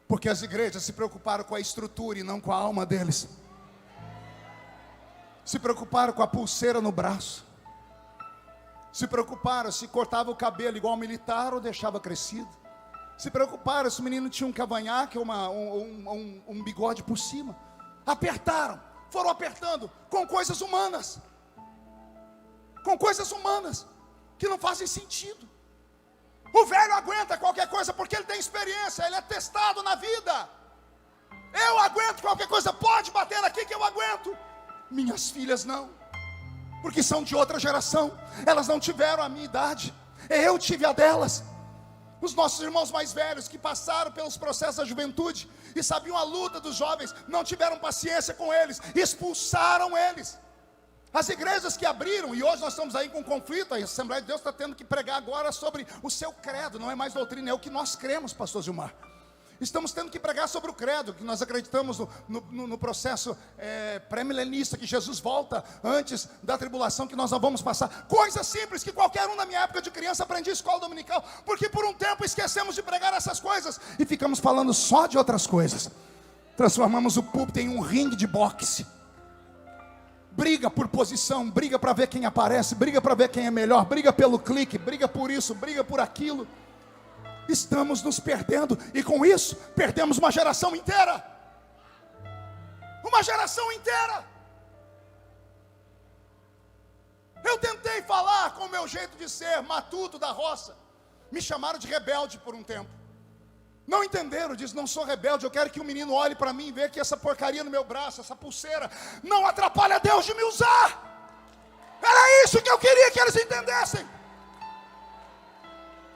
Porque as igrejas se preocuparam com a estrutura e não com a alma deles. Se preocuparam com a pulseira no braço. Se preocuparam se cortava o cabelo igual militar ou deixava crescido. Se preocuparam se o menino tinha um cavanhaque ou um bigode por cima. Apertaram, foram apertando com coisas humanas. Com coisas humanas que não fazem sentido. O velho aguenta qualquer coisa porque ele tem experiência, ele é testado na vida. Eu aguento qualquer coisa, pode bater aqui que eu aguento. Minhas filhas não, porque são de outra geração. Elas não tiveram a minha idade, eu tive a delas. Os nossos irmãos mais velhos que passaram pelos processos da juventude e sabiam a luta dos jovens, não tiveram paciência com eles, expulsaram eles. As igrejas que abriram, e hoje nós estamos aí com conflito, a Assembleia de Deus está tendo que pregar agora sobre o seu credo, não é mais doutrina, é o que nós cremos, pastor Gilmar. Estamos tendo que pregar sobre o credo, que nós acreditamos no processo pré-milenista, que Jesus volta antes da tribulação que nós não vamos passar. Coisas simples que qualquer um na minha época de criança aprendia em escola dominical, porque por um tempo esquecemos de pregar essas coisas e ficamos falando só de outras coisas. Transformamos o púlpito em um ringue de boxe. Briga por posição, briga para ver quem aparece, briga para ver quem é melhor, briga pelo clique, briga por isso, briga por aquilo. Estamos nos perdendo, e com isso perdemos uma geração inteira. Uma geração inteira. Eu tentei falar com o meu jeito de ser, matuto da roça. Me chamaram de rebelde por um tempo. Não entenderam, diz, não sou rebelde, eu quero que o menino olhe para mim e veja que essa porcaria no meu braço, essa pulseira, não atrapalha Deus de me usar. Era isso que eu queria que eles entendessem.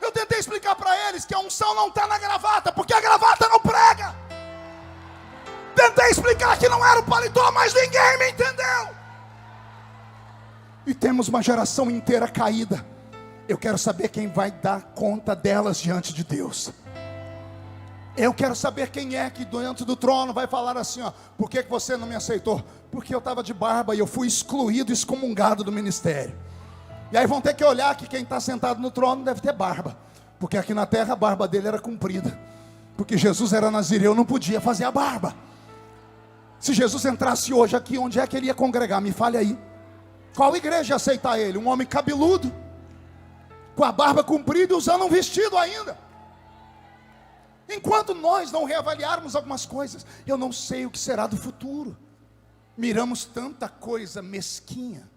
Eu tentei explicar para eles que a unção não está na gravata, porque a gravata não prega. Tentei explicar que não era o paletó, mas ninguém me entendeu. E temos uma geração inteira caída. Eu quero saber quem vai dar conta delas diante de Deus. Eu quero saber quem é que diante do trono vai falar assim, ó, por que você não me aceitou? Porque eu estava de barba e eu fui excluído, excomungado do ministério. E aí vão ter que olhar que quem está sentado no trono deve ter barba, porque aqui na terra a barba dele era comprida, porque Jesus era nazireu, não podia fazer a barba. Se Jesus entrasse hoje aqui, onde é que ele ia congregar? Me fale aí. Qual igreja ia aceitar ele? Um homem cabeludo, com a barba comprida e usando um vestido ainda. Enquanto nós não reavaliarmos algumas coisas, eu não sei o que será do futuro. Miramos tanta coisa mesquinha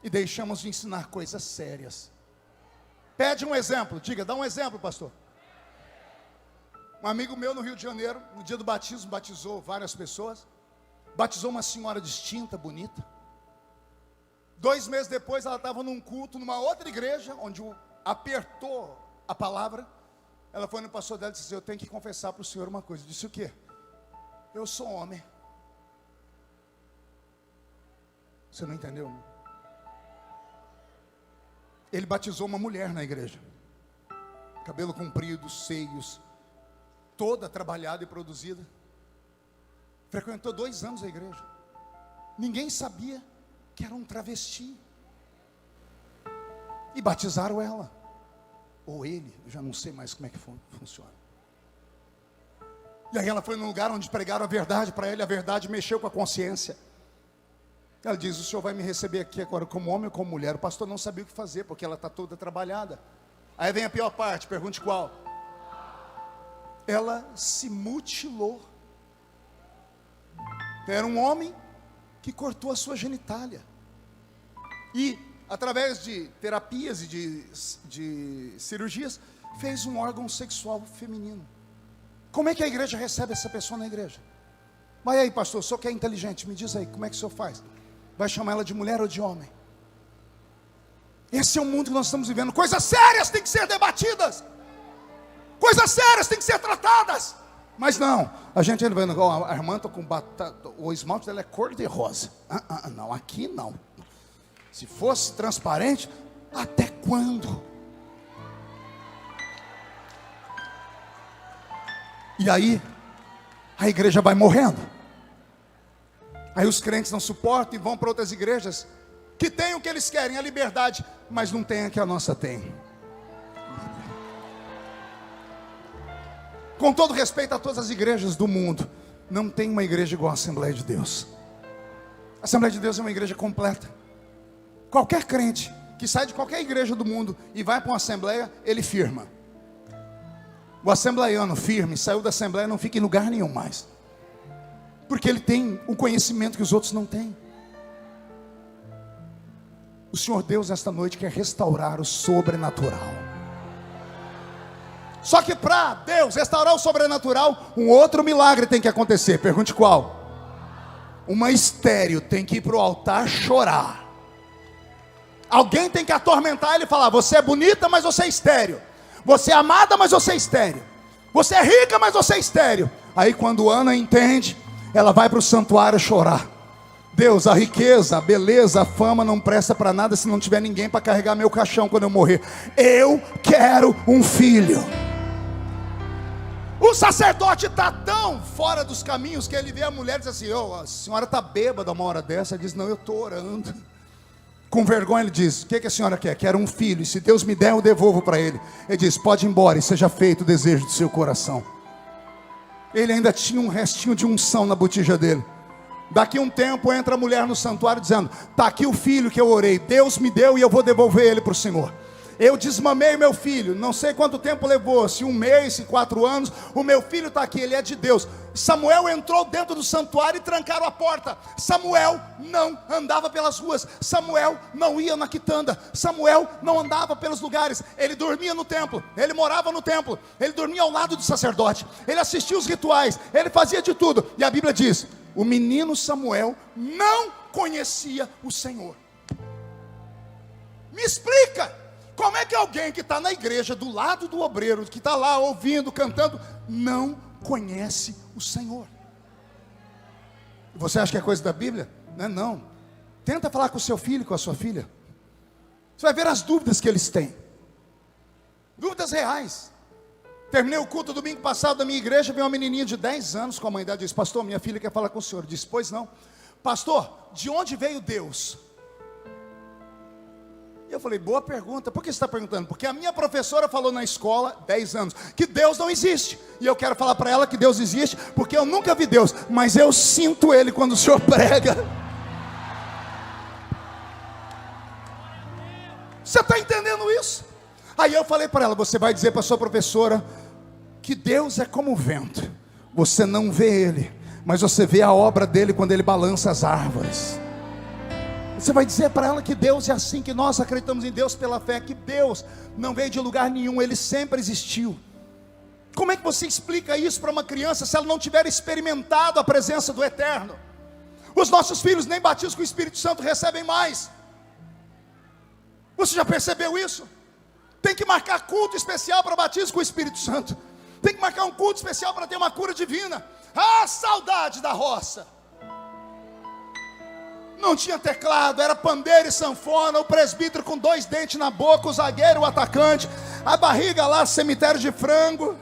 e deixamos de ensinar coisas sérias. Pede um exemplo, diga, dá um exemplo, pastor. Um amigo meu no Rio de Janeiro, no dia do batismo, batizou várias pessoas. Batizou uma senhora distinta, bonita. 2 meses depois ela estava num culto, numa outra igreja, onde apertou a palavra. Ela foi no pastor dela e disse, eu tenho que confessar para o senhor uma coisa. Disse o quê? Eu sou homem. Você não entendeu? Ele batizou uma mulher na igreja. Cabelo comprido, seios, toda trabalhada e produzida. Frequentou 2 anos a igreja. Ninguém sabia que era um travesti. E batizaram ela. Ou ele, eu já não sei mais como é que funciona. E aí ela foi num lugar onde pregaram a verdade para ele. A verdade mexeu com a consciência. Ela diz, o senhor vai me receber aqui agora como homem ou como mulher? O pastor não sabia o que fazer, porque ela está toda trabalhada. Aí vem a pior parte, pergunte qual. Ela se mutilou. Era um homem que cortou a sua genitália. E, através de terapias e de cirurgias, fez um órgão sexual feminino. Como é que a igreja recebe essa pessoa na igreja? Vai aí, pastor, o senhor que é inteligente, me diz aí, como é que o senhor faz? Vai chamar ela de mulher ou de homem? Esse é o mundo que nós estamos vivendo. Coisas sérias têm que ser debatidas. Coisas sérias têm que ser tratadas. Mas não, a gente ainda vai, a irmã está com batata, o esmalte dela é cor de rosa. Não, aqui não. Se fosse transparente, até quando? E aí, a igreja vai morrendo. Aí os crentes não suportam e vão para outras igrejas que têm o que eles querem, a liberdade, mas não tem a que a nossa tem. Com todo respeito a todas as igrejas do mundo, não tem uma igreja igual a Assembleia de Deus. A Assembleia de Deus é uma igreja completa. Qualquer crente que sai de qualquer igreja do mundo e vai para uma assembleia, ele firma. O assembleiano firme, saiu da assembleia, não fica em lugar nenhum mais. Porque ele tem um conhecimento que os outros não têm. O Senhor Deus esta noite quer restaurar o sobrenatural. Só que para Deus restaurar o sobrenatural, um outro milagre tem que acontecer. Pergunte qual? Uma estéril tem que ir para o altar chorar. Alguém tem que atormentar ele e falar, você é bonita, mas você é estéril. Você é amada, mas você é estéril. Você é rica, mas você é estéril. Aí quando Ana entende, ela vai para o santuário chorar. Deus, a riqueza, a beleza, a fama não presta para nada se não tiver ninguém para carregar meu caixão quando eu morrer. Eu quero um filho. O sacerdote está tão fora dos caminhos que ele vê a mulher e diz assim: a senhora está bêbada uma hora dessa. Ele diz: não, eu estou orando. Com vergonha ele diz: o que a senhora quer? Quero um filho, e se Deus me der eu devolvo para ele. Ele diz: pode ir embora e seja feito o desejo do seu coração. Ele ainda tinha um restinho de unção na botija dele. Daqui um tempo entra a mulher no santuário dizendo: está aqui o filho que eu orei, Deus me deu e eu vou devolver ele para o Senhor. Eu desmamei meu filho, não sei quanto tempo levou, se 1 mês, se 4 anos, o meu filho está aqui, ele é de Deus. Samuel entrou dentro do santuário e trancaram a porta. Samuel não andava pelas ruas, Samuel não ia na quitanda, Samuel não andava pelos lugares, ele dormia no templo, ele morava no templo, ele dormia ao lado do sacerdote, ele assistia os rituais, ele fazia de tudo. E a Bíblia diz: o menino Samuel não conhecia o Senhor. Me explica, como é que alguém que está na igreja, do lado do obreiro, que está lá ouvindo, cantando, não conhece o Senhor? Você acha que é coisa da Bíblia? Não é não. Tenta falar com o seu filho, com a sua filha. Você vai ver as dúvidas que eles têm. Dúvidas reais. Terminei o culto domingo passado da minha igreja, veio uma menininha de 10 anos com a mãe dela, disse: pastor, minha filha quer falar com o senhor. Eu disse: pois não. Pastor, de onde veio Deus? Eu falei: boa pergunta. Por que você está perguntando? Porque a minha professora falou na escola, 10 anos, que Deus não existe. E eu quero falar para ela que Deus existe, porque eu nunca vi Deus, mas eu sinto Ele quando o senhor prega. Você está entendendo isso? Aí eu falei para ela: você vai dizer para sua professora que Deus é como o vento. Você não vê Ele, mas você vê a obra dele quando Ele balança as árvores. Você vai dizer para ela que Deus é assim, que nós acreditamos em Deus pela fé, que Deus não veio de lugar nenhum, Ele sempre existiu. Como é que você explica isso para uma criança se ela não tiver experimentado a presença do Eterno? Os nossos filhos nem batismo com o Espírito Santo recebem mais. Você já percebeu isso? Tem que marcar culto especial para batismo com o Espírito Santo. Tem que marcar um culto especial para ter uma cura divina. Ah, saudade da roça. Não tinha teclado, era pandeiro e sanfona, o presbítero com 2 dentes na boca, o zagueiro, o atacante, a barriga lá, cemitério de frango,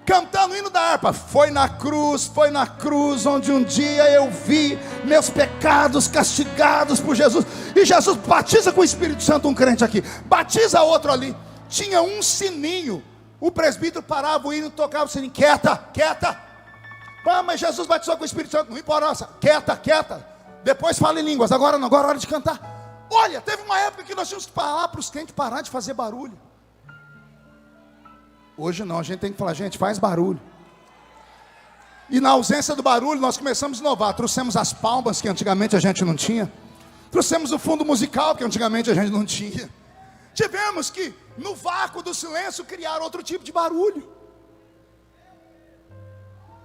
cantando o hino da harpa. Foi na cruz onde um dia eu vi meus pecados castigados por Jesus. E Jesus batiza com o Espírito Santo um crente aqui, batiza outro ali. Tinha um sininho, o presbítero parava o hino e tocava o sininho: quieta, quieta. Ah, mas Jesus batizou com o Espírito Santo, não importa, quieta, quieta. Depois fala em línguas, agora não, agora é hora de cantar. Olha, teve uma época que nós tínhamos que falar para os crentes parar de fazer barulho. Hoje não, a gente tem que falar: gente, faz barulho. E na ausência do barulho, nós começamos a inovar. Trouxemos as palmas, que antigamente a gente não tinha. Trouxemos o fundo musical, que antigamente a gente não tinha. Tivemos que, no vácuo do silêncio, criar outro tipo de barulho.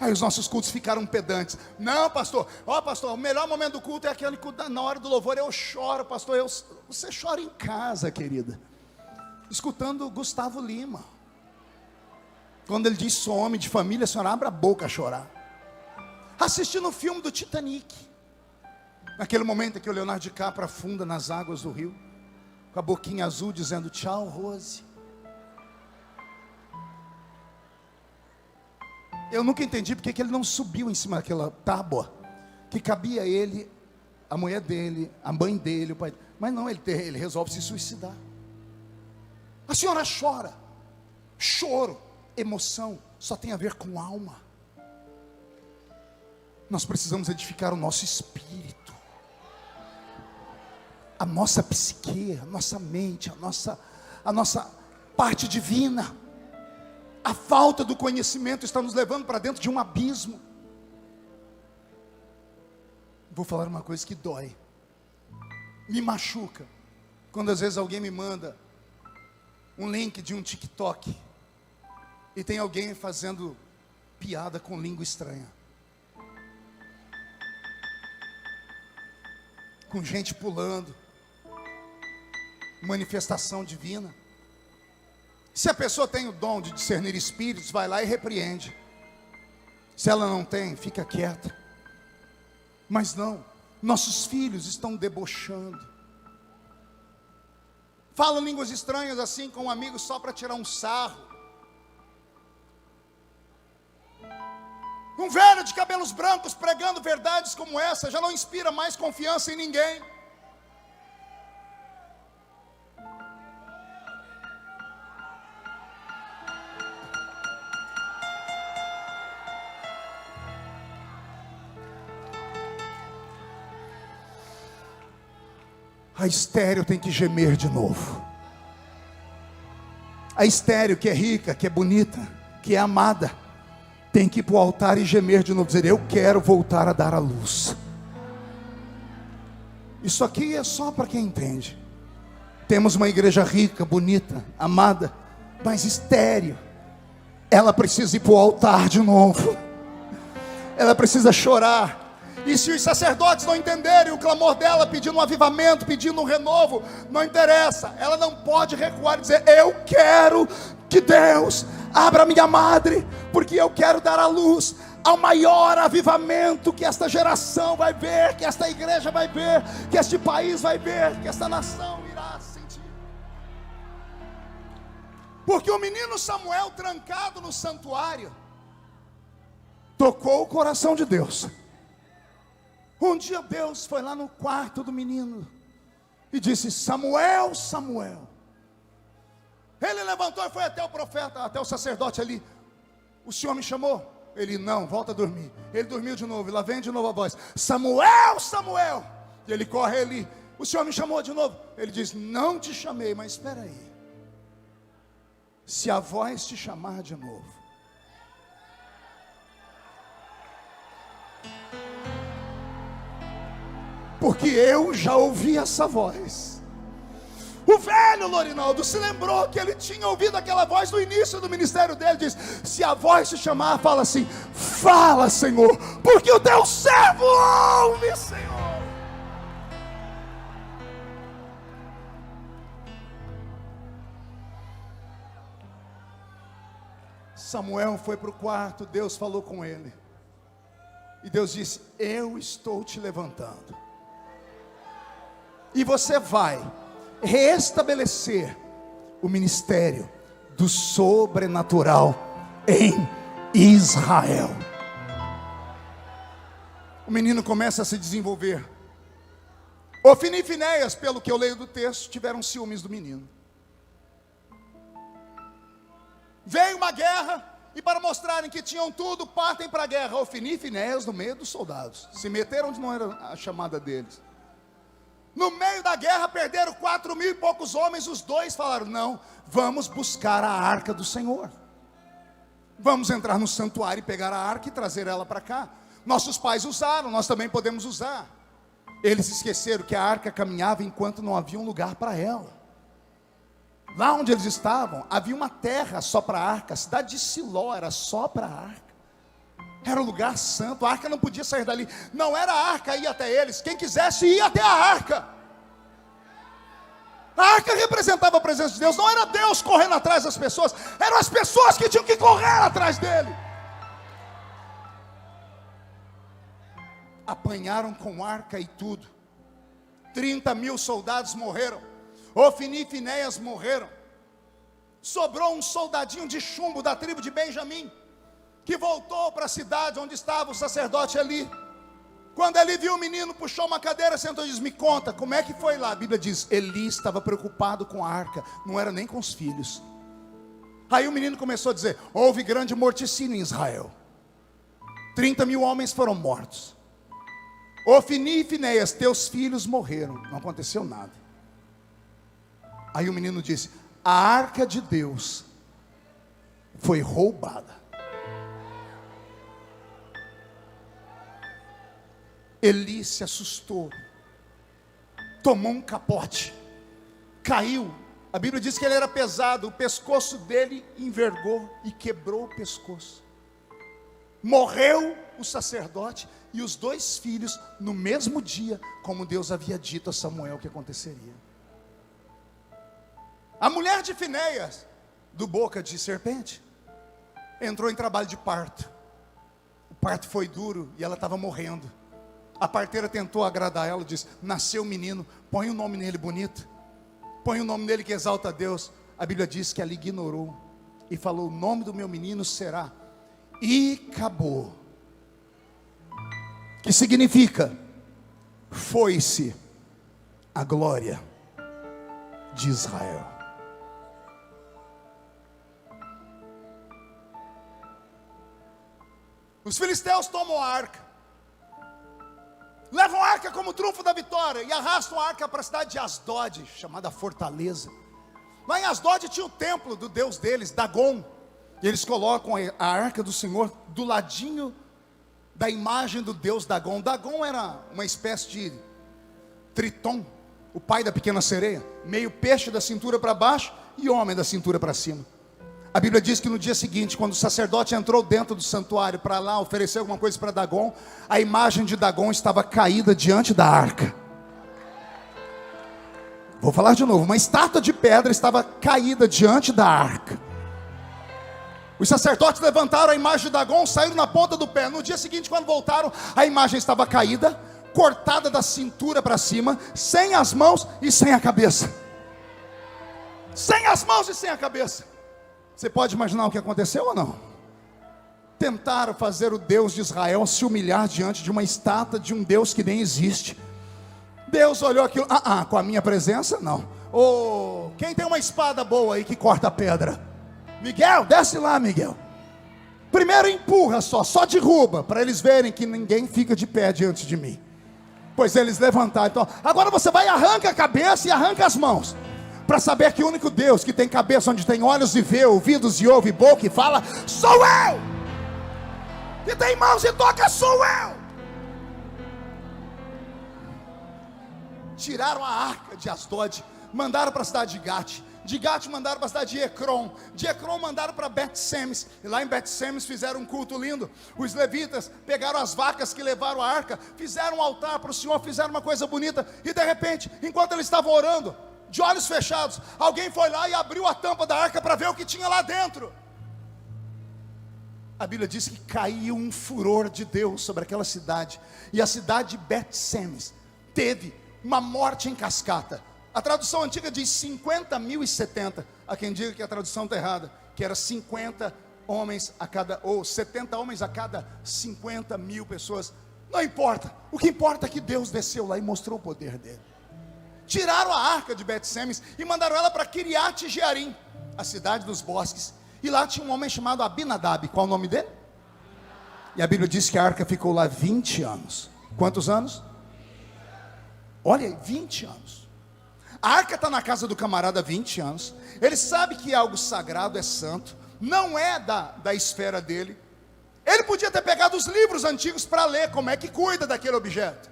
Aí os nossos cultos ficaram pedantes. Não, pastor, pastor, o melhor momento do culto é aquele culto, na hora do louvor eu choro, pastor. Você chora em casa, querida, escutando Gustavo Lima. Quando ele diz: sou homem de família, a senhora abre a boca a chorar. Assistindo o filme do Titanic, naquele momento em que o Leonardo DiCaprio afunda nas águas do rio, com a boquinha azul dizendo: tchau, Rose. Eu nunca entendi porque que ele não subiu em cima daquela tábua que cabia ele, a mulher dele, a mãe dele, o pai. Mas não, ele resolve se suicidar. A senhora chora. Choro, emoção, só tem a ver com alma. Nós precisamos edificar o nosso espírito, a nossa psique, a nossa mente, a nossa parte divina. A falta do conhecimento está nos levando para dentro de um abismo. Vou falar uma coisa que dói, me machuca, quando às vezes alguém me manda um link de um TikTok e tem alguém fazendo piada com língua estranha, com gente pulando, manifestação divina. Se a pessoa tem o dom de discernir espíritos, vai lá e repreende. Se ela não tem, fica quieta. Mas não, Nossos filhos estão debochando. Falam línguas estranhas assim com um amigo só para tirar um sarro. Um velho de cabelos brancos pregando verdades como essa já não inspira mais confiança em ninguém. A estéril tem que gemer de novo. A estéril que é rica, que é bonita, que é amada, tem que ir para o altar e gemer de novo, dizer: eu quero voltar a dar a luz. Isso aqui é só para quem entende. Temos uma igreja rica, bonita, amada, mas estéril. Ela precisa ir para o altar de novo. Ela precisa chorar. E se os sacerdotes não entenderem o clamor dela, pedindo um avivamento, pedindo um renovo, não interessa. Ela não pode recuar e dizer: eu quero que Deus abra minha madre, porque eu quero dar à luz ao maior avivamento que esta geração vai ver, que esta igreja vai ver, que este país vai ver, que esta nação irá sentir. Porque o menino Samuel, trancado no santuário, tocou o coração de Deus. Um dia Deus foi lá no quarto do menino e disse: Samuel, Samuel. Ele levantou e foi até o profeta, até o sacerdote ali. O senhor me chamou? Ele: não, volta a dormir. Ele dormiu de novo, e lá vem de novo a voz: Samuel, Samuel. E ele corre ali: o senhor me chamou de novo? Ele diz: não te chamei, mas espera aí. Se a voz te chamar de novo, porque eu já ouvi essa voz. O velho Lorinaldo se lembrou que ele tinha ouvido aquela voz no início do ministério dele. Diz: se a voz te chamar, fala assim: fala, Senhor, porque o teu servo ouve, Senhor. Samuel foi para o quarto, Deus falou com ele. E Deus disse: eu estou te levantando. E você vai restabelecer o ministério do sobrenatural em Israel. O menino começa a se desenvolver. Ofni e Finéias, pelo que eu leio do texto, tiveram ciúmes do menino. Veio uma guerra, e para mostrarem que tinham tudo, partem para a guerra. Ofni e Finéias no meio dos soldados, se meteram onde não era a chamada deles. No meio da guerra perderam 4.000 e poucos homens. Os dois falaram: não, vamos buscar a arca do Senhor. Vamos entrar no santuário e pegar a arca e trazer ela para cá. Nossos pais usaram, nós também podemos usar. Eles esqueceram que a arca caminhava enquanto não havia um lugar para ela. Lá onde eles estavam, havia uma terra só para a arca. A cidade de Siló era só para a arca. Era um lugar santo, a arca não podia sair dali. Não era a arca ir até eles, quem quisesse ir até a arca. A arca representava a presença de Deus. Não era Deus correndo atrás das pessoas, eram as pessoas que tinham que correr atrás dele. Apanharam com arca e tudo. 30.000 soldados morreram. Ofni e Finéias morreram. Sobrou um soldadinho de chumbo da tribo de Benjamim, que voltou para a cidade onde estava o sacerdote Eli. Quando Eli viu o menino, puxou uma cadeira, sentou e disse: me conta, como é que foi lá? A Bíblia diz: Eli estava preocupado com a arca, não era nem com os filhos. Aí o menino começou a dizer: houve grande morticínio em Israel, 30.000 homens foram mortos. Ofni e Finéias, teus filhos morreram, não aconteceu nada. Aí o menino disse: a arca de Deus foi roubada. Eli se assustou, tomou um capote, caiu. A Bíblia diz que ele era pesado, o pescoço dele envergou e quebrou o pescoço. Morreu o sacerdote e os 2 filhos no mesmo dia, como Deus havia dito a Samuel que aconteceria. A mulher de Finéias, do boca de serpente, entrou em trabalho de parto. O parto foi duro e ela estava morrendo. A parteira tentou agradar ela, disse: nasceu um menino, põe o nome nele bonito, põe o nome nele que exalta a Deus. A Bíblia diz que ela ignorou e falou: o nome do meu menino será Icabô, que significa foi-se a glória de Israel. Os filisteus tomam a arca, levam a arca como trunfo da vitória e arrastam a arca para a cidade de Asdod, chamada Fortaleza. Lá em Asdod tinha o templo do deus deles, Dagon. E eles colocam a arca do Senhor do ladinho da imagem do deus Dagon. Dagon era uma espécie de Triton, o pai da pequena sereia, meio peixe da cintura para baixo e homem da cintura para cima. A Bíblia diz que no dia seguinte, quando o sacerdote entrou dentro do santuário para lá oferecer alguma coisa para Dagon, a imagem de Dagon estava caída diante da arca. Vou falar de novo: uma estátua de pedra estava caída diante da arca. Os sacerdotes levantaram a imagem de Dagon, saíram na ponta do pé. No dia seguinte, quando voltaram, a imagem estava caída, cortada da cintura para cima, sem as mãos e sem a cabeça. Sem as mãos e sem a cabeça. Você pode imaginar o que aconteceu ou não? Tentaram fazer o Deus de Israel se humilhar diante de uma estátua de um Deus que nem existe. Deus olhou aquilo: com a minha presença não. Quem tem uma espada boa aí que corta a pedra? Miguel, desce lá, Miguel. Primeiro empurra só derruba, para eles verem que ninguém fica de pé diante de mim. Pois eles levantaram. Então, agora você vai e arranca a cabeça e arranca as mãos, para saber que o único Deus que tem cabeça onde tem olhos e vê, ouvidos e ouve, boca e fala, sou eu. Que tem mãos e toca, sou eu. Tiraram a arca de Asdod, mandaram para a cidade de Gate mandaram para a cidade de Ecrom, de Ecrom mandaram para Bet-Semes, e lá em Bet-Semes fizeram um culto lindo. Os levitas pegaram as vacas que levaram a arca, fizeram um altar para o Senhor, fizeram uma coisa bonita, e de repente, enquanto eles estavam orando, de olhos fechados, alguém foi lá e abriu a tampa da arca para ver o que tinha lá dentro. A Bíblia diz que caiu um furor de Deus sobre aquela cidade, e a cidade de Bet-Semes teve uma morte em cascata. A tradução antiga diz 50.070, há quem diga que a tradução está errada, que era 50 homens a cada, ou 70 homens a cada 50.000 pessoas. Não importa, o que importa é que Deus desceu lá e mostrou o poder dele. Tiraram a arca de Bet-Semes e mandaram ela para Kiriat Jearim, a cidade dos bosques. E lá tinha um homem chamado Abinadab. Qual o nome dele? E a Bíblia diz que a arca ficou lá 20 anos. Quantos anos? Olha aí, 20 anos. A arca está na casa do camarada há 20 anos. Ele sabe que é algo sagrado, é santo, não é da esfera dele. Ele podia ter pegado os livros antigos para ler como é que cuida daquele objeto.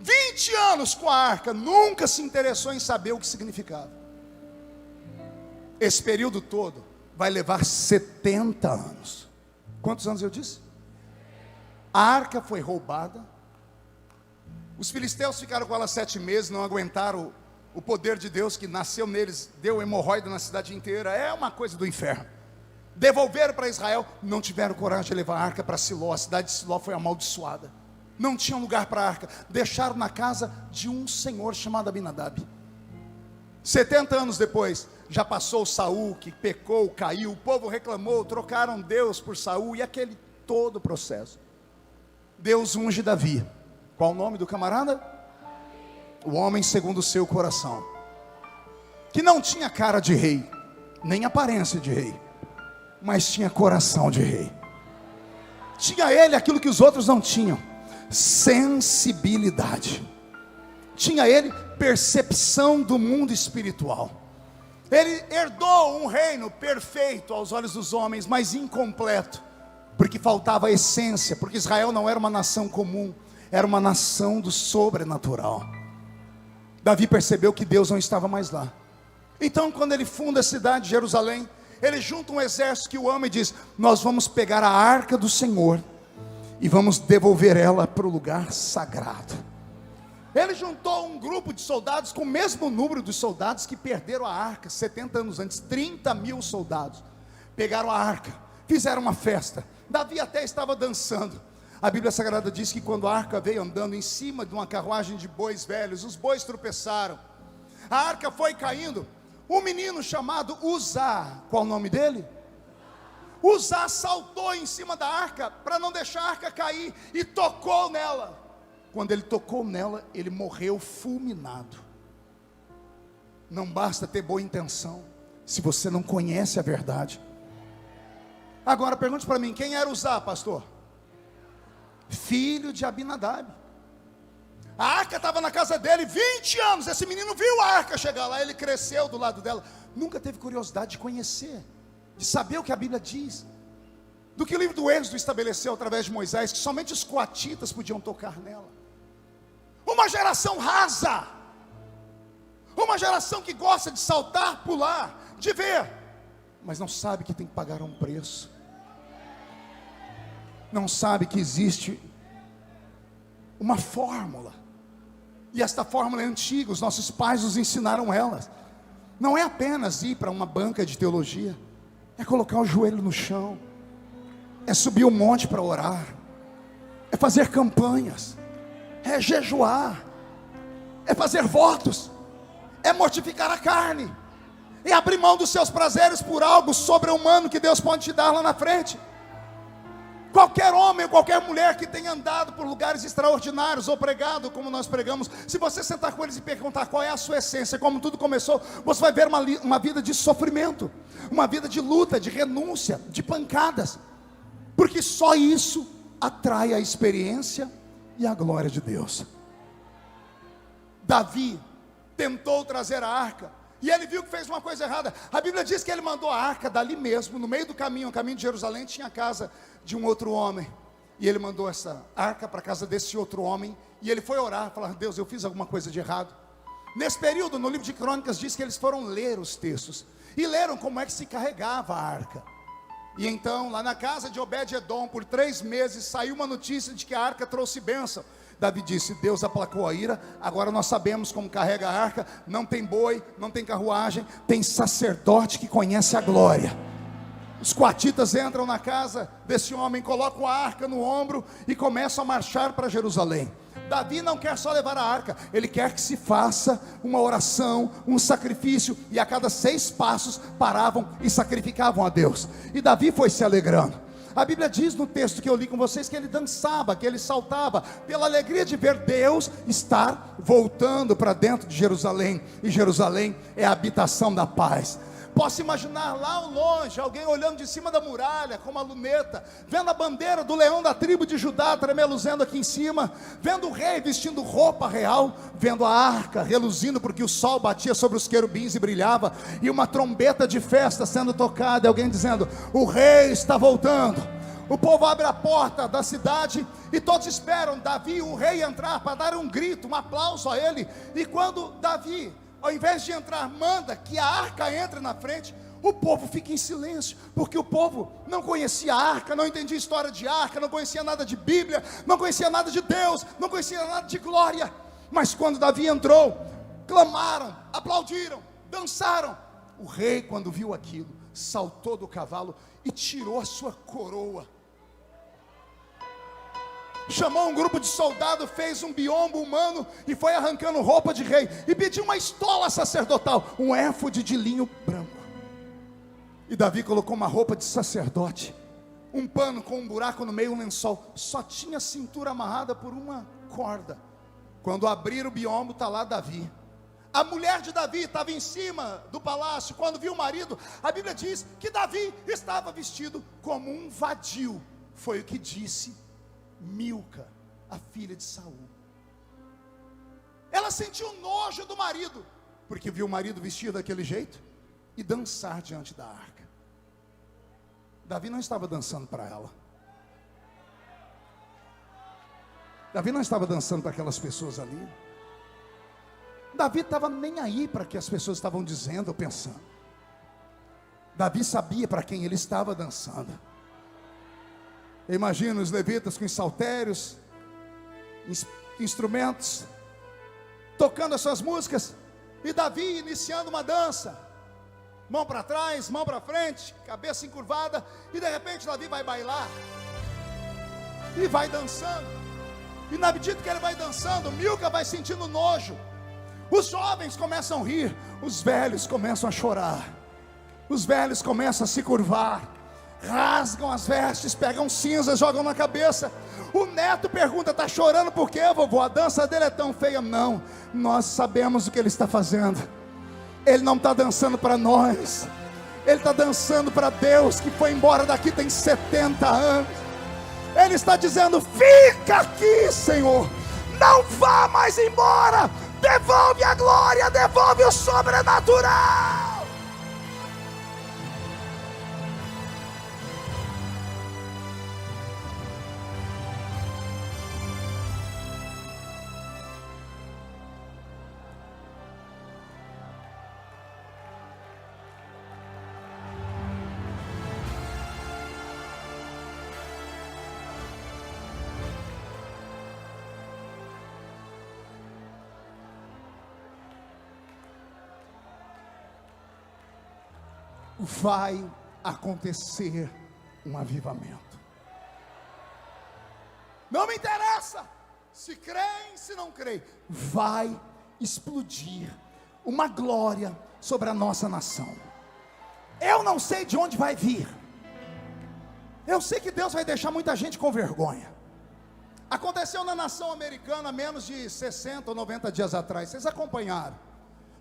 20 anos com a arca, nunca se interessou em saber o que significava. Esse período todo vai levar 70 anos. Quantos anos eu disse? A arca foi roubada. Os filisteus ficaram com ela 7 meses, não aguentaram o poder de Deus que nasceu neles, deu hemorroida na cidade inteira. É uma coisa do inferno. Devolveram para Israel, não tiveram coragem de levar a arca para Siló. A cidade de Siló foi amaldiçoada. Não tinha lugar para a arca. Deixaram na casa de um senhor chamado Abinadab. 70 anos depois, já passou Saul, que pecou, caiu, o povo reclamou, trocaram Deus por Saul, e aquele todo o processo. Deus unge Davi. Qual o nome do camarada? O homem segundo o seu coração, que não tinha cara de rei, nem aparência de rei, mas tinha coração de rei. Tinha ele aquilo que os outros não tinham: sensibilidade. Tinha ele percepção do mundo espiritual. Ele herdou um reino perfeito aos olhos dos homens, mas incompleto, porque faltava a essência, porque Israel não era uma nação comum, era uma nação do sobrenatural. Davi percebeu que Deus não estava mais lá. Então, quando ele funda a cidade de Jerusalém, ele junta um exército que o ama e diz: nós vamos pegar a arca do Senhor e vamos devolver ela para o lugar sagrado. Ele juntou um grupo de soldados com o mesmo número dos soldados que perderam a arca 70 anos antes, 30.000 soldados. Pegaram a arca, fizeram uma festa. Davi até estava dançando. A Bíblia Sagrada diz que quando a arca veio andando em cima de uma carruagem de bois velhos, os bois tropeçaram, a arca foi caindo. Um menino chamado Uzá, qual o nome dele? Uzá saltou em cima da arca para não deixar a arca cair e tocou nela. Quando ele tocou nela, ele morreu fulminado. Não basta ter boa intenção se você não conhece a verdade. Agora pergunte para mim, quem era Uzá, pastor? Filho de Abinadab. A arca estava na casa dele 20 anos. Esse menino viu a arca chegar lá, ele cresceu do lado dela. Nunca teve curiosidade de conhecer, de saber o que a Bíblia diz, do que o livro do Êxodo estabeleceu através de Moisés, que somente os coatitas podiam tocar nela. Uma geração rasa, uma geração que gosta de saltar, pular, de ver, mas não sabe que tem que pagar um preço. Não sabe que existe uma fórmula, e esta fórmula é antiga, os nossos pais nos ensinaram elas. Não é apenas ir para uma banca de teologia, é colocar o joelho no chão, é subir um monte para orar, é fazer campanhas, é jejuar, é fazer votos, é mortificar a carne, é abrir mão dos seus prazeres por algo sobre-humano que Deus pode te dar lá na frente. Qualquer homem ou qualquer mulher que tenha andado por lugares extraordinários ou pregado como nós pregamos, se você sentar com eles e perguntar qual é a sua essência, como tudo começou, você vai ver uma vida de sofrimento, uma vida de luta, de renúncia, de pancadas, porque só isso atrai a experiência e a glória de Deus. Davi tentou trazer a arca, e ele viu que fez uma coisa errada. A Bíblia diz que ele mandou a arca dali mesmo, no meio do caminho, o caminho de Jerusalém, tinha a casa de um outro homem, e ele mandou essa arca para a casa desse outro homem, e ele foi orar, falar: Deus, eu fiz alguma coisa de errado. Nesse período, no livro de Crônicas, diz que eles foram ler os textos, e leram como é que se carregava a arca. E então, lá na casa de Obed-edom, por 3 meses, saiu uma notícia de que a arca trouxe bênção. Davi disse: Deus aplacou a ira, agora nós sabemos como carrega a arca. Não tem boi, não tem carruagem, tem sacerdote que conhece a glória. Os coatitas entram na casa desse homem, colocam a arca no ombro e começam a marchar para Jerusalém. Davi não quer só levar a arca, ele quer que se faça uma oração, um sacrifício, e a cada 6 passos paravam e sacrificavam a Deus. E Davi foi se alegrando. A Bíblia diz no texto que eu li com vocês que ele dançava, que ele saltava, pela alegria de ver Deus estar voltando para dentro de Jerusalém. E Jerusalém é a habitação da paz. Posso imaginar lá ao longe, alguém olhando de cima da muralha, com uma luneta, vendo a bandeira do leão da tribo de Judá tremeluzendo aqui em cima, vendo o rei vestindo roupa real, vendo a arca reluzindo porque o sol batia sobre os querubins e brilhava, e uma trombeta de festa sendo tocada, e alguém dizendo: o rei está voltando. O povo abre a porta da cidade e todos esperam Davi, o rei, entrar para dar um grito, um aplauso a ele. E quando Davi, ao invés de entrar, manda que a arca entre na frente, o povo fica em silêncio, porque o povo não conhecia a arca, não entendia história de arca, não conhecia nada de Bíblia, não conhecia nada de Deus, não conhecia nada de glória. Mas quando Davi entrou, clamaram, aplaudiram, dançaram. O rei, quando viu aquilo, saltou do cavalo e tirou a sua coroa, chamou um grupo de soldados, fez um biombo humano e foi arrancando roupa de rei, e pediu uma estola sacerdotal, um éfode de linho branco. E Davi colocou uma roupa de sacerdote, um pano com um buraco no meio, um lençol, só tinha a cintura amarrada por uma corda. Quando abriram o biombo, está lá Davi. A mulher de Davi estava em cima do palácio. Quando viu o marido, a Bíblia diz que Davi estava vestido como um vadio. Foi o que disse Milca, a filha de Saul. Ela sentiu nojo do marido, porque viu o marido vestido daquele jeito e dançar diante da arca. Davi não estava dançando para ela. Davi não estava dançando para aquelas pessoas ali. Davi estava nem aí para o que as pessoas estavam dizendo ou pensando. Davi sabia para quem ele estava dançando. Eu imagino os levitas com os saltérios, instrumentos, tocando as suas músicas, e Davi iniciando uma dança, mão para trás, mão para frente, cabeça encurvada, e de repente Davi vai bailar. e vai dançando. E na medida que ele vai dançando, Milca vai sentindo nojo. Os jovens começam a rir, os velhos começam a chorar, os velhos começam a se curvar, rasgam as vestes, pegam cinza, jogam na cabeça. O neto pergunta: está chorando por quê, vovô? A dança dele é tão feia. Não, nós sabemos o que ele está fazendo. Ele não está dançando para nós, ele está dançando para Deus, que foi embora daqui tem 70 anos. Ele está dizendo: fica aqui, Senhor, não vá mais embora, devolve a glória, devolve o sobrenatural. Vai acontecer um avivamento. Não me interessa se creem, se não creem. Vai explodir uma glória sobre a nossa nação. Eu não sei de onde vai vir. Eu sei que Deus vai deixar muita gente com vergonha. Aconteceu na nação americana menos de 60 ou 90 dias atrás. Vocês acompanharam?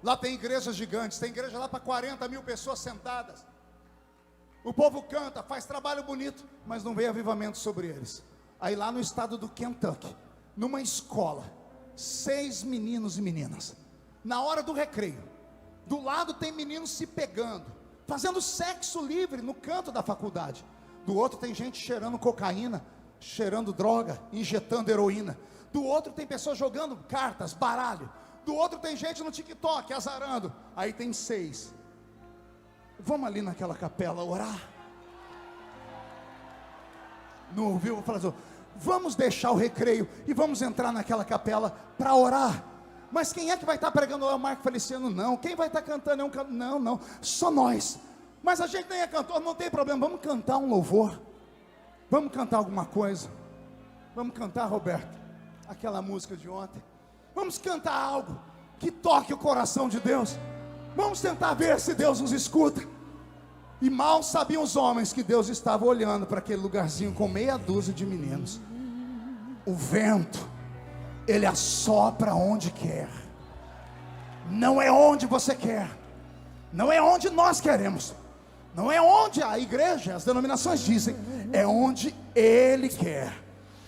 Lá tem igrejas gigantes, tem igreja lá para 40 mil pessoas sentadas. O povo canta, faz trabalho bonito, mas não vem avivamento sobre eles. Aí lá no estado do Kentucky, numa escola, 6 meninos e meninas, na hora do recreio, do lado tem meninos se pegando, fazendo sexo livre no canto da faculdade. Do outro tem gente cheirando cocaína, cheirando droga, injetando heroína. Do outro tem pessoas jogando cartas, baralho. Do outro tem gente no TikTok, azarando. Aí tem 6. Vamos ali naquela capela orar. Não ouviu? Vou falar assim: vamos deixar o recreio e vamos entrar naquela capela para orar. Mas quem é que vai estar pregando? É o Marco Feliciano? Não. Quem vai estar cantando é um cantor? Não, só nós. Mas a gente nem é cantor, não tem problema. Vamos cantar um louvor. Vamos cantar alguma coisa. Vamos cantar, Roberto, aquela música de ontem. Vamos cantar algo que toque o coração de Deus. Vamos tentar ver se Deus nos escuta. E mal sabiam os homens que Deus estava olhando para aquele lugarzinho com meia dúzia de meninos. O vento, ele assopra onde quer. Não é onde você quer. Não é onde nós queremos. Não é onde a igreja, as denominações dizem. É onde Ele quer.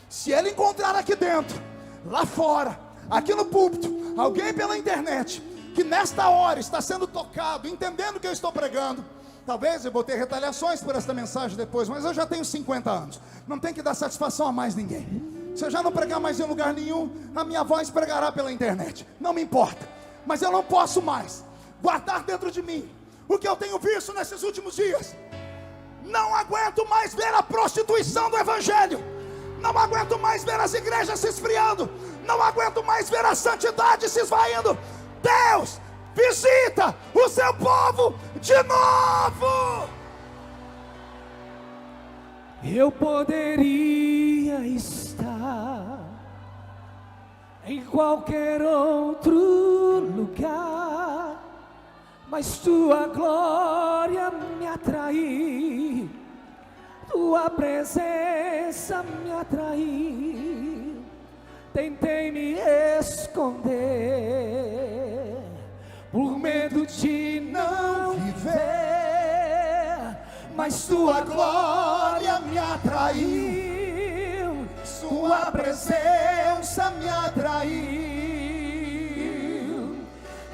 Se Ele encontrar aqui dentro, lá fora, aqui no púlpito, alguém pela internet que nesta hora está sendo tocado, entendendo o que eu estou pregando. Talvez eu vou ter retaliações por esta mensagem depois, mas eu já tenho 50 anos, não tem que dar satisfação a mais ninguém. Se eu já não pregar mais em lugar nenhum, a minha voz pregará pela internet, não me importa. Mas eu não posso mais guardar dentro de mim o que eu tenho visto nesses últimos dias. Não aguento mais ver a prostituição do evangelho. Não aguento mais ver as igrejas se esfriando. Não aguento mais ver a santidade se esvaindo. Deus, visita o seu povo de novo. Eu poderia estar em qualquer outro lugar, mas tua glória me atraiu, tua presença me atraiu. Tentei me esconder por medo de não viver, mas tua glória me atraiu, tua presença me atraiu.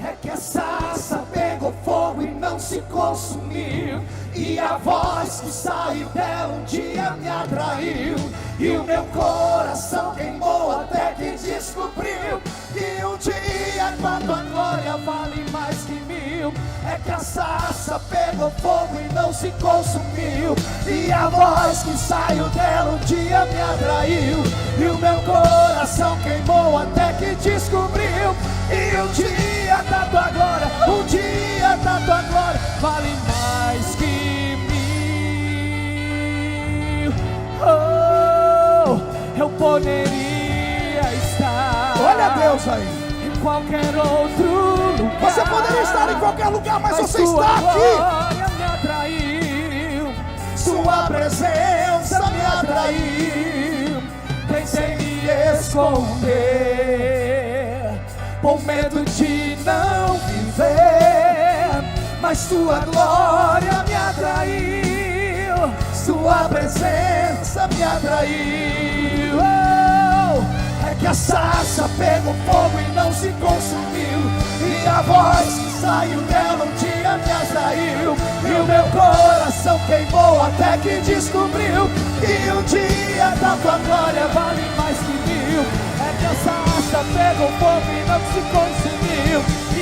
É que a sarça pegou fogo e não se consumiu, e a voz que saiu dela um dia me atraiu, e o meu coração queimou até que descobriu que um dia com a tua glória vale mais que 1000. É que a sarça pegou fogo e não se consumiu, e a voz que saiu dela um dia me atraiu, e o meu coração queimou até que descobriu que um dia da tua glória, um dia da tua glória vale mais que 1000. Oh, Deus aí. Em qualquer outro lugar. Você poderia estar em qualquer lugar, mas você Sua está aqui. glória me atraiu. Sua presença me atraiu. Pensei em me esconder, com medo de não viver, mas sua glória me atraiu. Sua presença me atraiu. Oh, é que a sarça pegou fogo e não se consumiu, e a voz que saiu dela um dia me atraiu, e o meu coração queimou até que descobriu que um dia da tua glória vale mais que mil. É que a sarça pegou fogo e não se consumiu,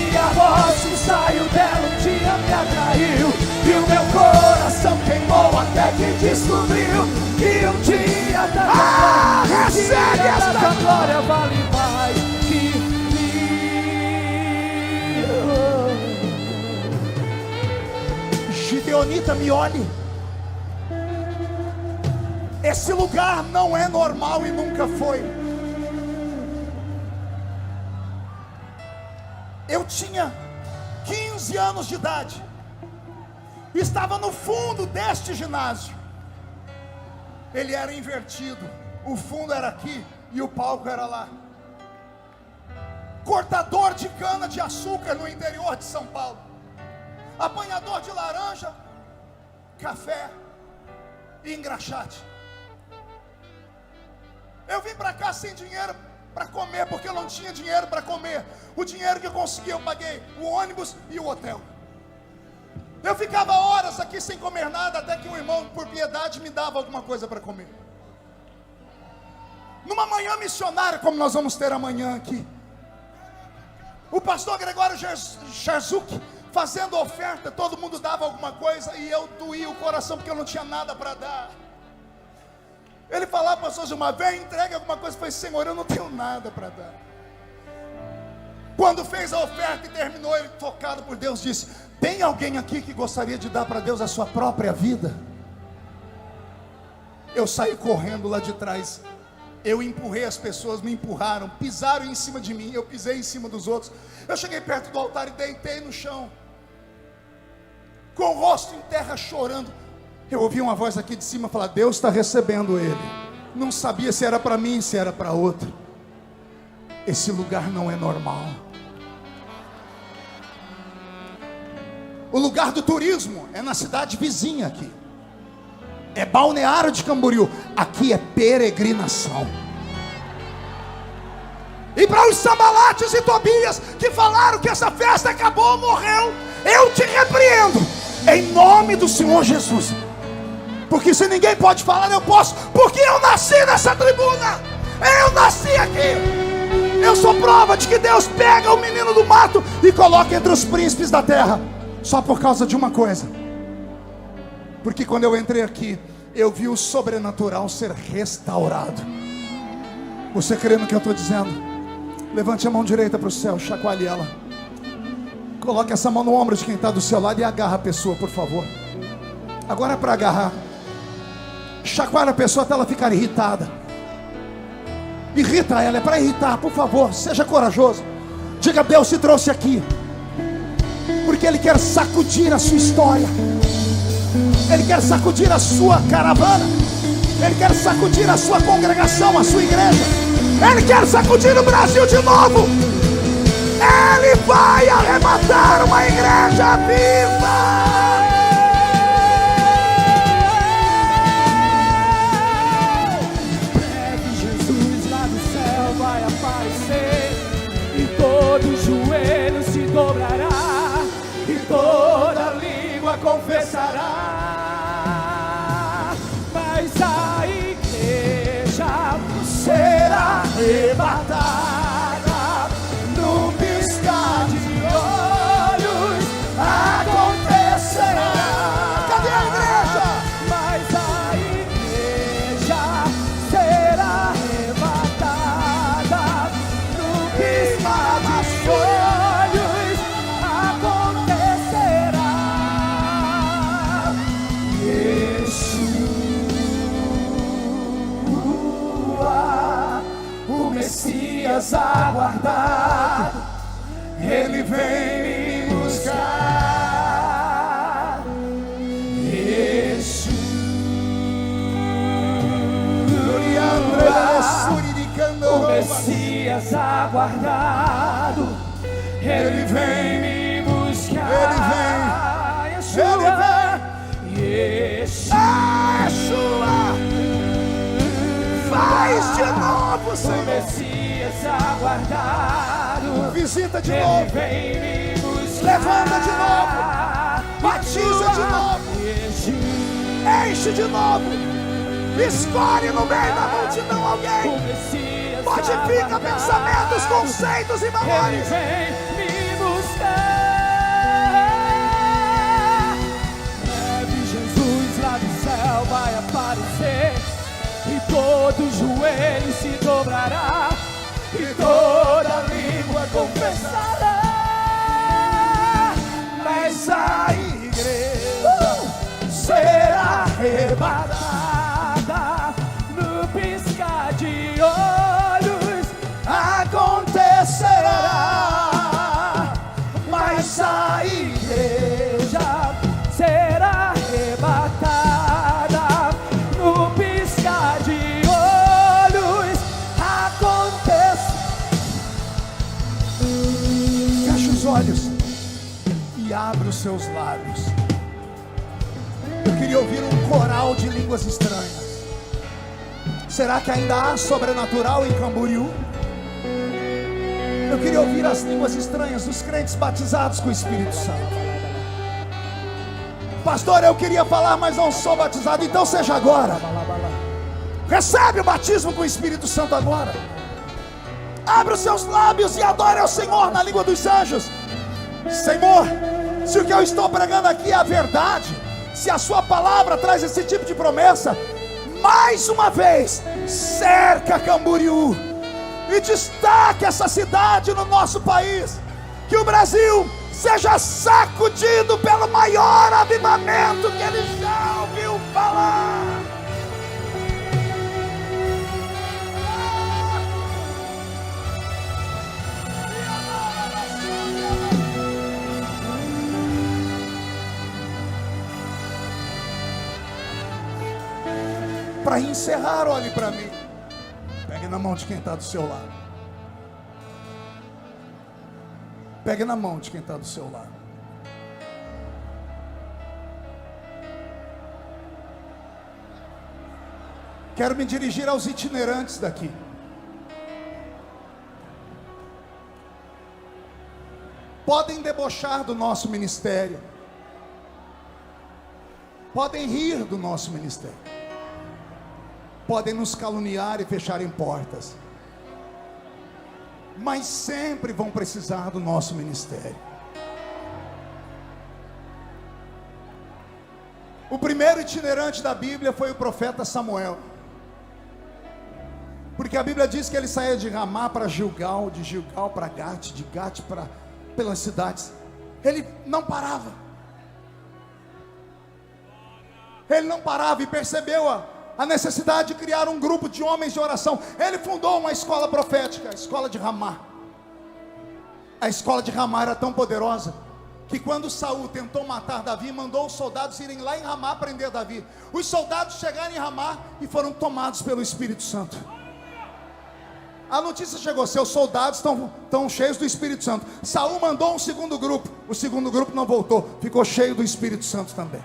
E a voz que saiu dela um dia me atraiu, e o meu coração queimou até que descobriu que um dia da glória, recebe esta glória vale mais que mil. Gideonita, me olhe. Esse lugar não é normal e nunca foi. Eu tinha 15 anos de idade, estava no fundo deste ginásio. Ele era invertido, o fundo era aqui e o palco era lá. Cortador de cana de açúcar no interior de São Paulo, apanhador de laranja, café e engraxate. Eu vim para cá sem dinheiro para comer, porque eu não tinha dinheiro para comer. O dinheiro que eu consegui eu paguei o ônibus e o hotel. Eu ficava horas aqui sem comer nada, até que um irmão, por piedade, me dava alguma coisa para comer. Numa manhã missionária, como nós vamos ter amanhã aqui, o pastor Gregório Charzuk fazendo oferta, todo mundo dava alguma coisa, e eu doía o coração porque eu não tinha nada para dar. Ele falava, pastor Gilmar, vem, entregue alguma coisa. Eu falei, Senhor, eu não tenho nada para dar. Quando fez a oferta e terminou, ele, tocado por Deus, disse, tem alguém aqui que gostaria de dar para Deus a sua própria vida? Eu saí correndo lá de trás. Eu empurrei as pessoas, me empurraram, pisaram em cima de mim, eu pisei em cima dos outros. Eu cheguei perto do altar e deitei no chão, com o rosto em terra, chorando. Eu ouvi uma voz aqui de cima falar, Deus está recebendo ele. Não sabia se era para mim, se era para outro. Esse lugar não é normal. O lugar do turismo é na cidade vizinha aqui, é Balneário de Camboriú. Aqui é peregrinação. E para os Sambalates e Tobias que falaram que essa festa acabou, morreu, eu te repreendo em nome do Senhor Jesus. Porque se ninguém pode falar, eu posso, porque eu nasci nessa tribuna, eu nasci aqui. Eu sou prova de que Deus pega o menino do mato e coloca entre os príncipes da terra, só por causa de uma coisa. Porque quando eu entrei aqui, eu vi o sobrenatural ser restaurado. Você crê no que eu estou dizendo? Levante a mão direita para o céu, chacoalhe ela. Coloque essa mão no ombro de quem está do seu lado e agarra a pessoa, por favor. Agora é para agarrar. Chacoalha a pessoa até ela ficar irritada. Irrita ela, é para irritar, por favor, seja corajoso. Diga, Deus te trouxe aqui porque Ele quer sacudir a sua história. Ele quer sacudir a sua caravana. Ele quer sacudir a sua congregação, a sua igreja. Ele quer sacudir o Brasil de novo. Ele vai arrematar uma igreja viva. Todo joelho se dobrará e toda língua confessará. Mas a igreja será arrebatada num piscar de olhos. Acontecerá. Cadê a igreja? Mas a igreja será arrebatada num piscar de olhos, acontecerá. Yeshua, o Messias. Ele vem me buscar. Yeshua, o Messias aguardado, Ele vem me buscar. Ele vem. Yeshua, Faz de novo, o Senhor. Messias aguardado, Visita de Ele novo. vem me buscar. Levanta de novo. Batiza de novo. Enche de novo. Escolhe no meio da multidão alguém. Modifica pensamentos, conceitos e valores. Ele vem me buscar. Breve Jesus lá do céu vai aparecer, e todo joelho se dobrará, e toda língua confessará. Mas a igreja será arrebatada no piscar de olhos. Acontecerá, mas a igreja será arrebatada no piscar de olhos. Feche os olhos e abre os seus lábios. Eu queria ouvir um coral de línguas estranhas. Será que ainda há sobrenatural em Camboriú? Eu queria ouvir as línguas estranhas dos crentes batizados com o Espírito Santo. Pastor, eu queria falar, mas não sou batizado. Então seja agora. Recebe o batismo com o Espírito Santo agora. Abre os seus lábios e adore ao Senhor na língua dos anjos. Senhor, se o que eu estou pregando aqui é a verdade, se a sua palavra traz esse tipo de promessa, mais uma vez, cerca Camboriú e destaque essa cidade no nosso país. Que o Brasil seja sacudido pelo maior avivamento que ele já ouviu falar. Para encerrar, olhe para mim. Pegue na mão de quem está do seu lado. Pegue na mão de quem está do seu lado. Quero me dirigir aos itinerantes daqui. Podem debochar do nosso ministério. Podem rir do nosso ministério. Podem nos caluniar e fecharem portas, mas sempre vão precisar do nosso ministério. O primeiro itinerante da Bíblia foi o profeta Samuel, porque a Bíblia diz que ele saía de Ramá para Gilgal, de Gilgal para Gate, de Gate pelas cidades. Ele não parava. Ele não parava e percebeu a necessidade de criar um grupo de homens de oração. Ele fundou uma escola profética, a escola de Ramá. A escola de Ramá era tão poderosa que quando Saul tentou matar Davi, mandou os soldados irem lá em Ramá prender Davi. Os soldados chegaram em Ramá e foram tomados pelo Espírito Santo. A notícia chegou: seus soldados estão cheios do Espírito Santo. Saul mandou um segundo grupo. O segundo grupo não voltou, ficou cheio do Espírito Santo também.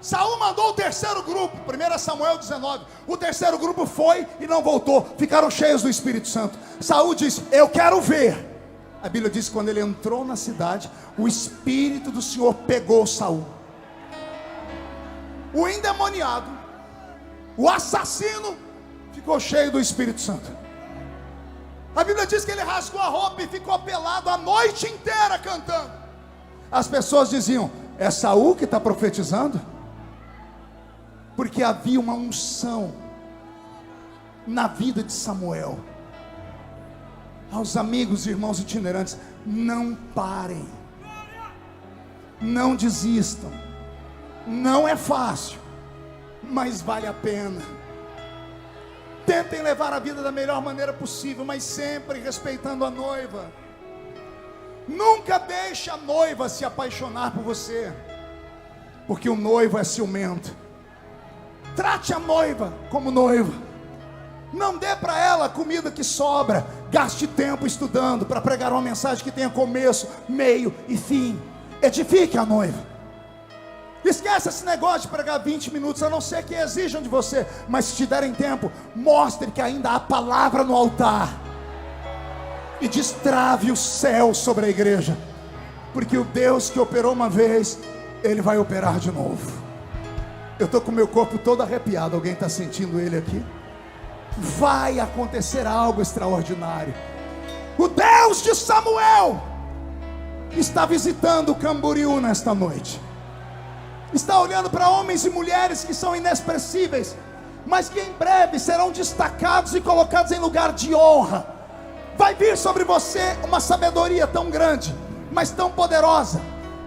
Saul mandou o terceiro grupo, 1 Samuel 19. O terceiro grupo foi e não voltou, ficaram cheios do Espírito Santo. Saul disse: eu quero ver. A Bíblia diz que quando ele entrou na cidade, o Espírito do Senhor pegou Saul. O endemoniado, o assassino, ficou cheio do Espírito Santo. A Bíblia diz que ele rasgou a roupa e ficou pelado a noite inteira cantando. As pessoas diziam: é Saul que está profetizando? Porque havia uma unção na vida de Samuel. Aos amigos e irmãos itinerantes, não parem, não desistam. Não é fácil, mas vale a pena. Tentem levar a vida da melhor maneira possível, mas sempre respeitando a noiva. Nunca deixe a noiva se apaixonar por você, porque o noivo é ciumento. Trate a noiva como noiva. Não dê para ela comida que sobra. Gaste tempo estudando para pregar uma mensagem que tenha começo, meio e fim. Edifique a noiva. Esquece esse negócio de pregar 20 minutos, a não ser que exijam de você. Mas se te derem tempo, mostre que ainda há palavra no altar. E destrave o céu sobre a igreja. Porque o Deus que operou uma vez, Ele vai operar de novo. Eu estou com o meu corpo todo arrepiado. Alguém está sentindo ele aqui? Vai acontecer algo extraordinário. O Deus de Samuel está visitando o Camboriú nesta noite. Está olhando para homens e mulheres que são inexpressíveis, mas que em breve serão destacados e colocados em lugar de honra. Vai vir sobre você uma sabedoria tão grande, mas tão poderosa,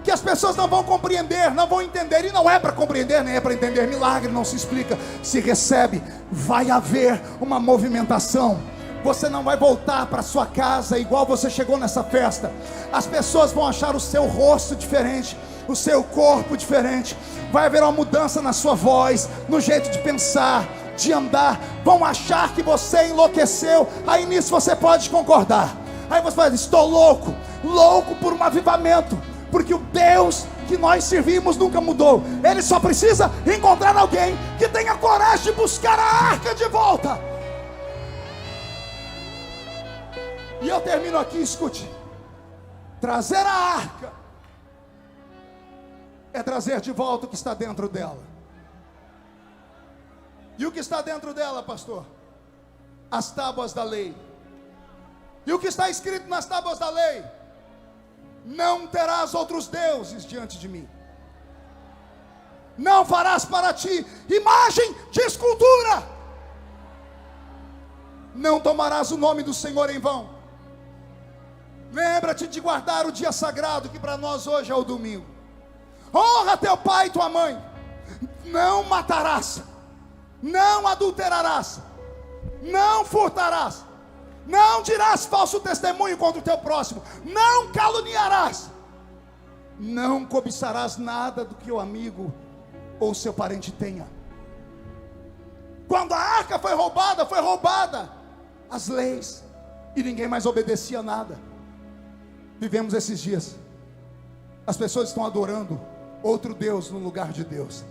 que as pessoas não vão compreender, não vão entender. E não é para compreender, nem é para entender. Milagre não se explica, se recebe. Vai haver uma movimentação. Você não vai voltar para sua casa igual você chegou nessa festa. As pessoas vão achar o seu rosto diferente, o seu corpo diferente. Vai haver uma mudança na sua voz, no jeito de pensar, de andar. Vão achar que você enlouqueceu. Aí nisso você pode concordar. Aí você vai dizer: estou louco, louco por um avivamento. Porque o Deus que nós servimos nunca mudou. Ele só precisa encontrar alguém que tenha coragem de buscar a arca de volta. E eu termino aqui, escute. Trazer a arca é trazer de volta o que está dentro dela. E o que está dentro dela, pastor? As tábuas da lei. E o que está escrito nas tábuas da lei? Não terás outros deuses diante de mim. Não farás para ti imagem de escultura. Não tomarás o nome do Senhor em vão. Lembra-te de guardar o dia sagrado, que para nós hoje é o domingo. Honra teu pai e tua mãe. Não matarás. Não adulterarás. Não furtarás. Não dirás falso testemunho contra o teu próximo. Não caluniarás. Não cobiçarás nada do que o amigo ou seu parente tenha. Quando a arca foi roubada as leis, e ninguém mais obedecia nada. Vivemos esses dias, as pessoas estão adorando outro Deus no lugar de Deus.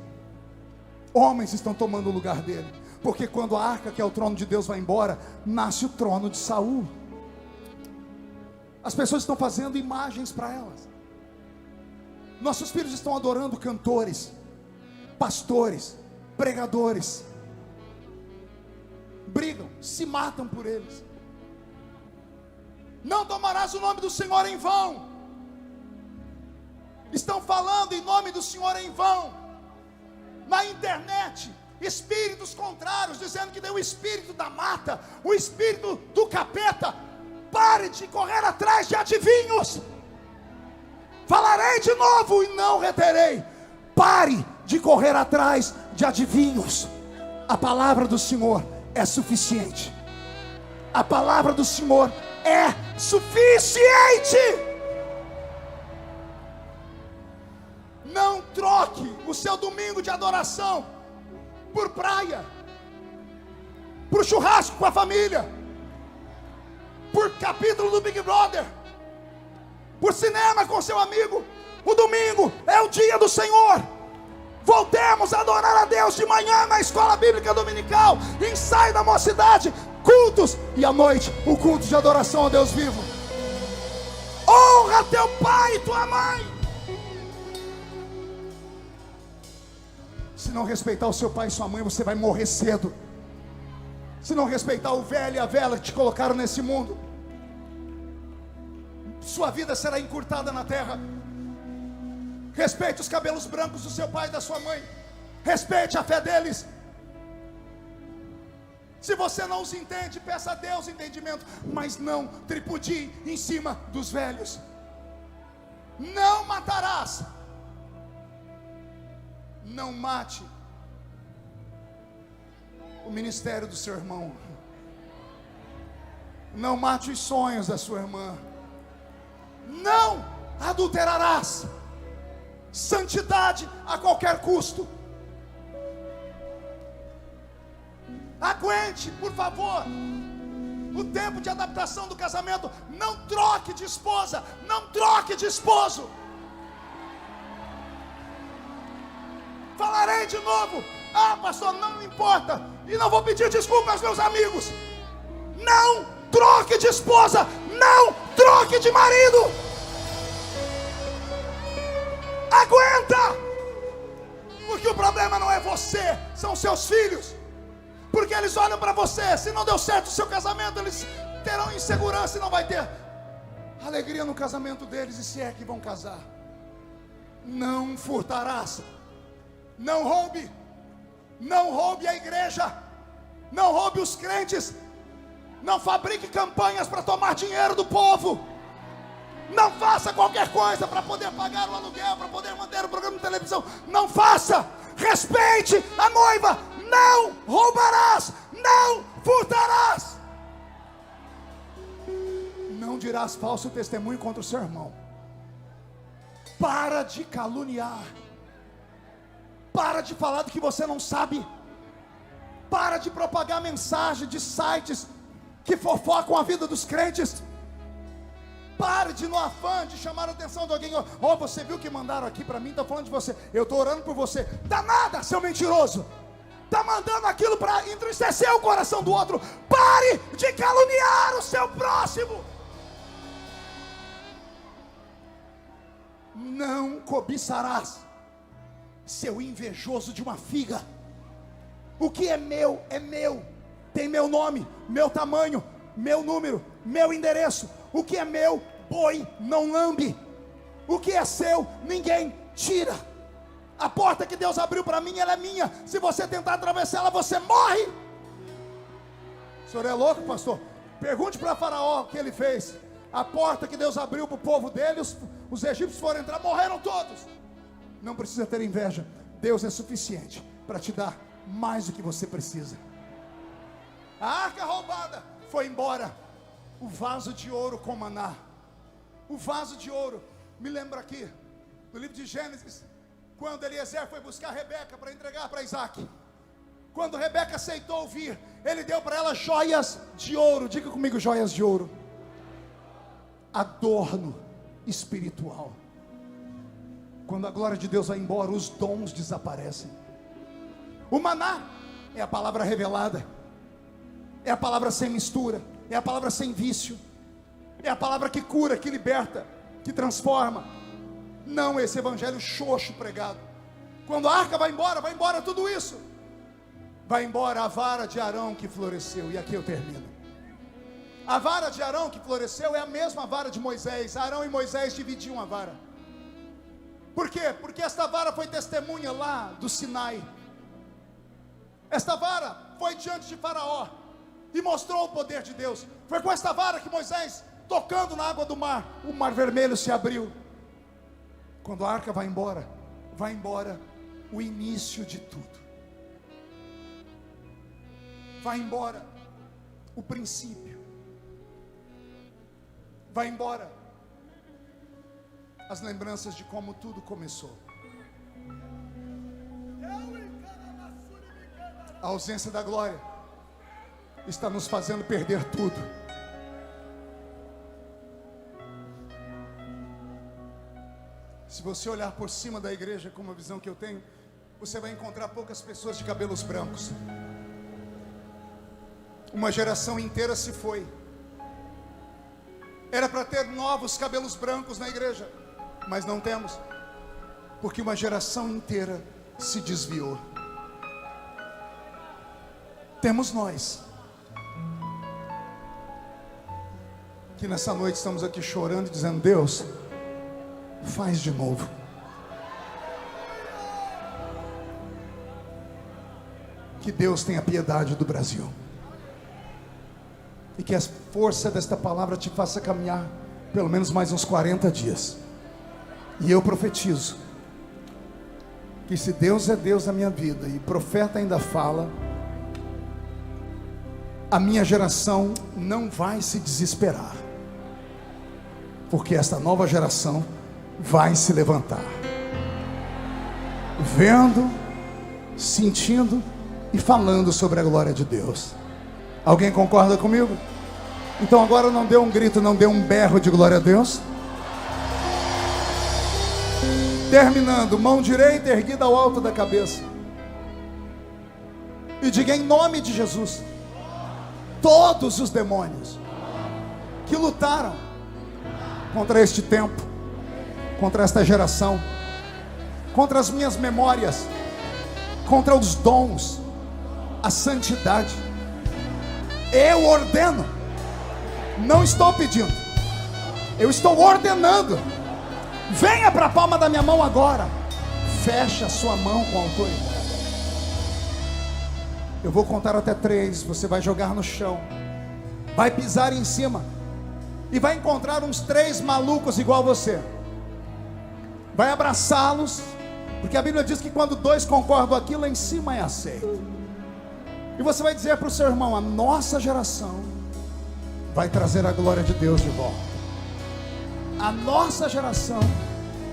Homens estão tomando o lugar dele. Porque quando a arca, que é o trono de Deus, vai embora, nasce o trono de Saul. As pessoas estão fazendo imagens para elas. Nossos filhos estão adorando cantores, pastores, pregadores. Brigam, se matam por eles. Não tomarás o nome do Senhor em vão. Estão falando em nome do Senhor em vão. Na internet, espíritos contrários, dizendo que tem o espírito da mata, o espírito do capeta. Pare de correr atrás de adivinhos. Falarei de novo e não reterei. Pare de correr atrás de adivinhos. A palavra do Senhor é suficiente. A palavra do Senhor é suficiente. Não troque o seu domingo de adoração por praia, por churrasco com a família, por capítulo do Big Brother, por cinema com seu amigo. O domingo é o dia do Senhor. Voltemos a adorar a Deus de manhã na escola bíblica dominical, ensaio da mocidade, cultos, e à noite o culto de adoração a Deus vivo. Honra teu pai e tua mãe. Se não respeitar o seu pai e sua mãe, você vai morrer cedo. Se não respeitar o velho e a velha que te colocaram nesse mundo, sua vida será encurtada na terra. Respeite os cabelos brancos do seu pai e da sua mãe. Respeite a fé deles. Se você não os entende, peça a Deus entendimento, mas não tripudie em cima dos velhos. Não matarás. Não mate o ministério do seu irmão. Não mate os sonhos da sua irmã. Não adulterarás. Santidade a qualquer custo. Aguente, por favor, o tempo de adaptação do casamento. Não troque de esposa, não troque de esposo. Falarei de novo. Ah, pastor, não importa. E não vou pedir desculpa aos meus amigos. Não troque de esposa, não troque de marido. Aguenta. Porque o problema não é você, são seus filhos. Porque eles olham para você. Se não deu certo o seu casamento, eles terão insegurança e não vai ter alegria no casamento deles, e se é que vão casar. Não furtarás. Não roube. Não roube a igreja. Não roube os crentes. Não fabrique campanhas para tomar dinheiro do povo. Não faça qualquer coisa para poder pagar o aluguel, para poder manter o programa de televisão. Não faça. Respeite a noiva. Não roubarás. Não furtarás. Não dirás falso testemunho contra o seu irmão. Para de caluniar. Para de falar do que você não sabe. Para de propagar mensagem de sites que fofocam a vida dos crentes. Pare de, no afã de chamar a atenção de alguém. Oh, você viu que mandaram aqui para mim, está falando de você. Eu estou orando por você. Dá nada, seu mentiroso. Está mandando aquilo para entristecer o coração do outro. Pare de caluniar o seu próximo. Não cobiçarás, seu invejoso de uma figa. O que é meu, tem meu nome, meu tamanho, meu número, meu endereço. O que é meu, boi não lambe. O que é seu, ninguém tira. A porta que Deus abriu para mim, ela é minha. Se você tentar atravessar ela, você morre. O senhor é louco, pastor? Pergunte para Faraó o que ele fez. A porta que Deus abriu para o povo dele, os egípcios foram entrar, morreram todos. Não precisa ter inveja. Deus é suficiente para te dar mais do que você precisa. A arca roubada foi embora. O vaso de ouro com maná. O vaso de ouro. Me lembra aqui, no livro de Gênesis, quando Eliezer foi buscar Rebeca para entregar para Isaac. Quando Rebeca aceitou vir, ele deu para ela joias de ouro. Diga comigo, joias de ouro. Adorno espiritual. Quando a glória de Deus vai embora, os dons desaparecem. O maná é a palavra revelada. É a palavra sem mistura. É a palavra sem vício. É a palavra que cura, que liberta, que transforma. Não esse evangelho xoxo pregado. Quando a arca vai embora tudo isso. Vai embora a vara de Arão que floresceu. E aqui eu termino. A vara de Arão que floresceu é a mesma vara de Moisés. Arão e Moisés dividiam a vara. Por quê? Porque esta vara foi testemunha lá do Sinai. Esta vara foi diante de Faraó e mostrou o poder de Deus. Foi com esta vara que Moisés, tocando na água do mar, o mar vermelho se abriu. Quando a arca vai embora o início de tudo. Vai embora o princípio. Vai embora as lembranças de como tudo começou. A ausência da glória está nos fazendo perder tudo. Se você olhar por cima da igreja com uma visão que eu tenho, você vai encontrar poucas pessoas de cabelos brancos. Uma geração inteira se foi. Era para ter novos cabelos brancos na igreja, mas não temos, porque uma geração inteira se desviou. Temos nós, que nessa noite estamos aqui chorando e dizendo: Deus, faz de novo. Que Deus tenha piedade do Brasil. E que a força desta palavra te faça caminhar pelo menos mais uns 40 dias. E eu profetizo que, se Deus é Deus na minha vida e profeta ainda fala, a minha geração não vai se desesperar, porque esta nova geração vai se levantar. Vendo, sentindo e falando sobre a glória de Deus. Alguém concorda comigo? Então agora não dê um grito, não dê um berro de glória a Deus. Terminando, mão direita erguida ao alto da cabeça. E diga em nome de Jesus: todos os demônios que lutaram contra este tempo, contra esta geração, contra as minhas memórias, contra os dons, a santidade, eu ordeno, não estou pedindo, eu estou ordenando. Venha para a palma da minha mão agora. Feche a sua mão com autoridade. Eu vou contar até 3. Você vai jogar no chão, vai pisar em cima e vai encontrar uns 3 malucos igual você. Vai abraçá-los, porque a Bíblia diz que quando 2 concordam aqui, lá em cima é aceito. E você vai dizer para o seu irmão: a nossa geração vai trazer a glória de Deus de volta. A nossa geração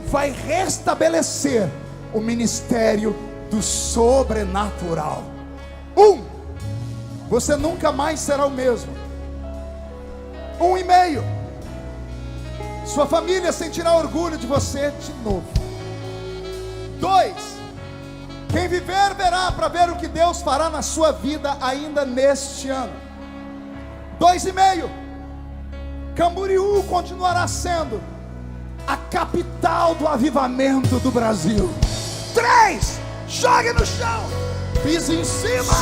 vai restabelecer o ministério do sobrenatural. Você nunca mais será o mesmo. 1,5. Sua família sentirá orgulho de você de novo. 2. Quem viver verá para ver o que Deus fará na sua vida ainda neste ano. 2,5. Camboriú continuará sendo a capital do avivamento do Brasil. 3. Jogue no chão, pise em cima.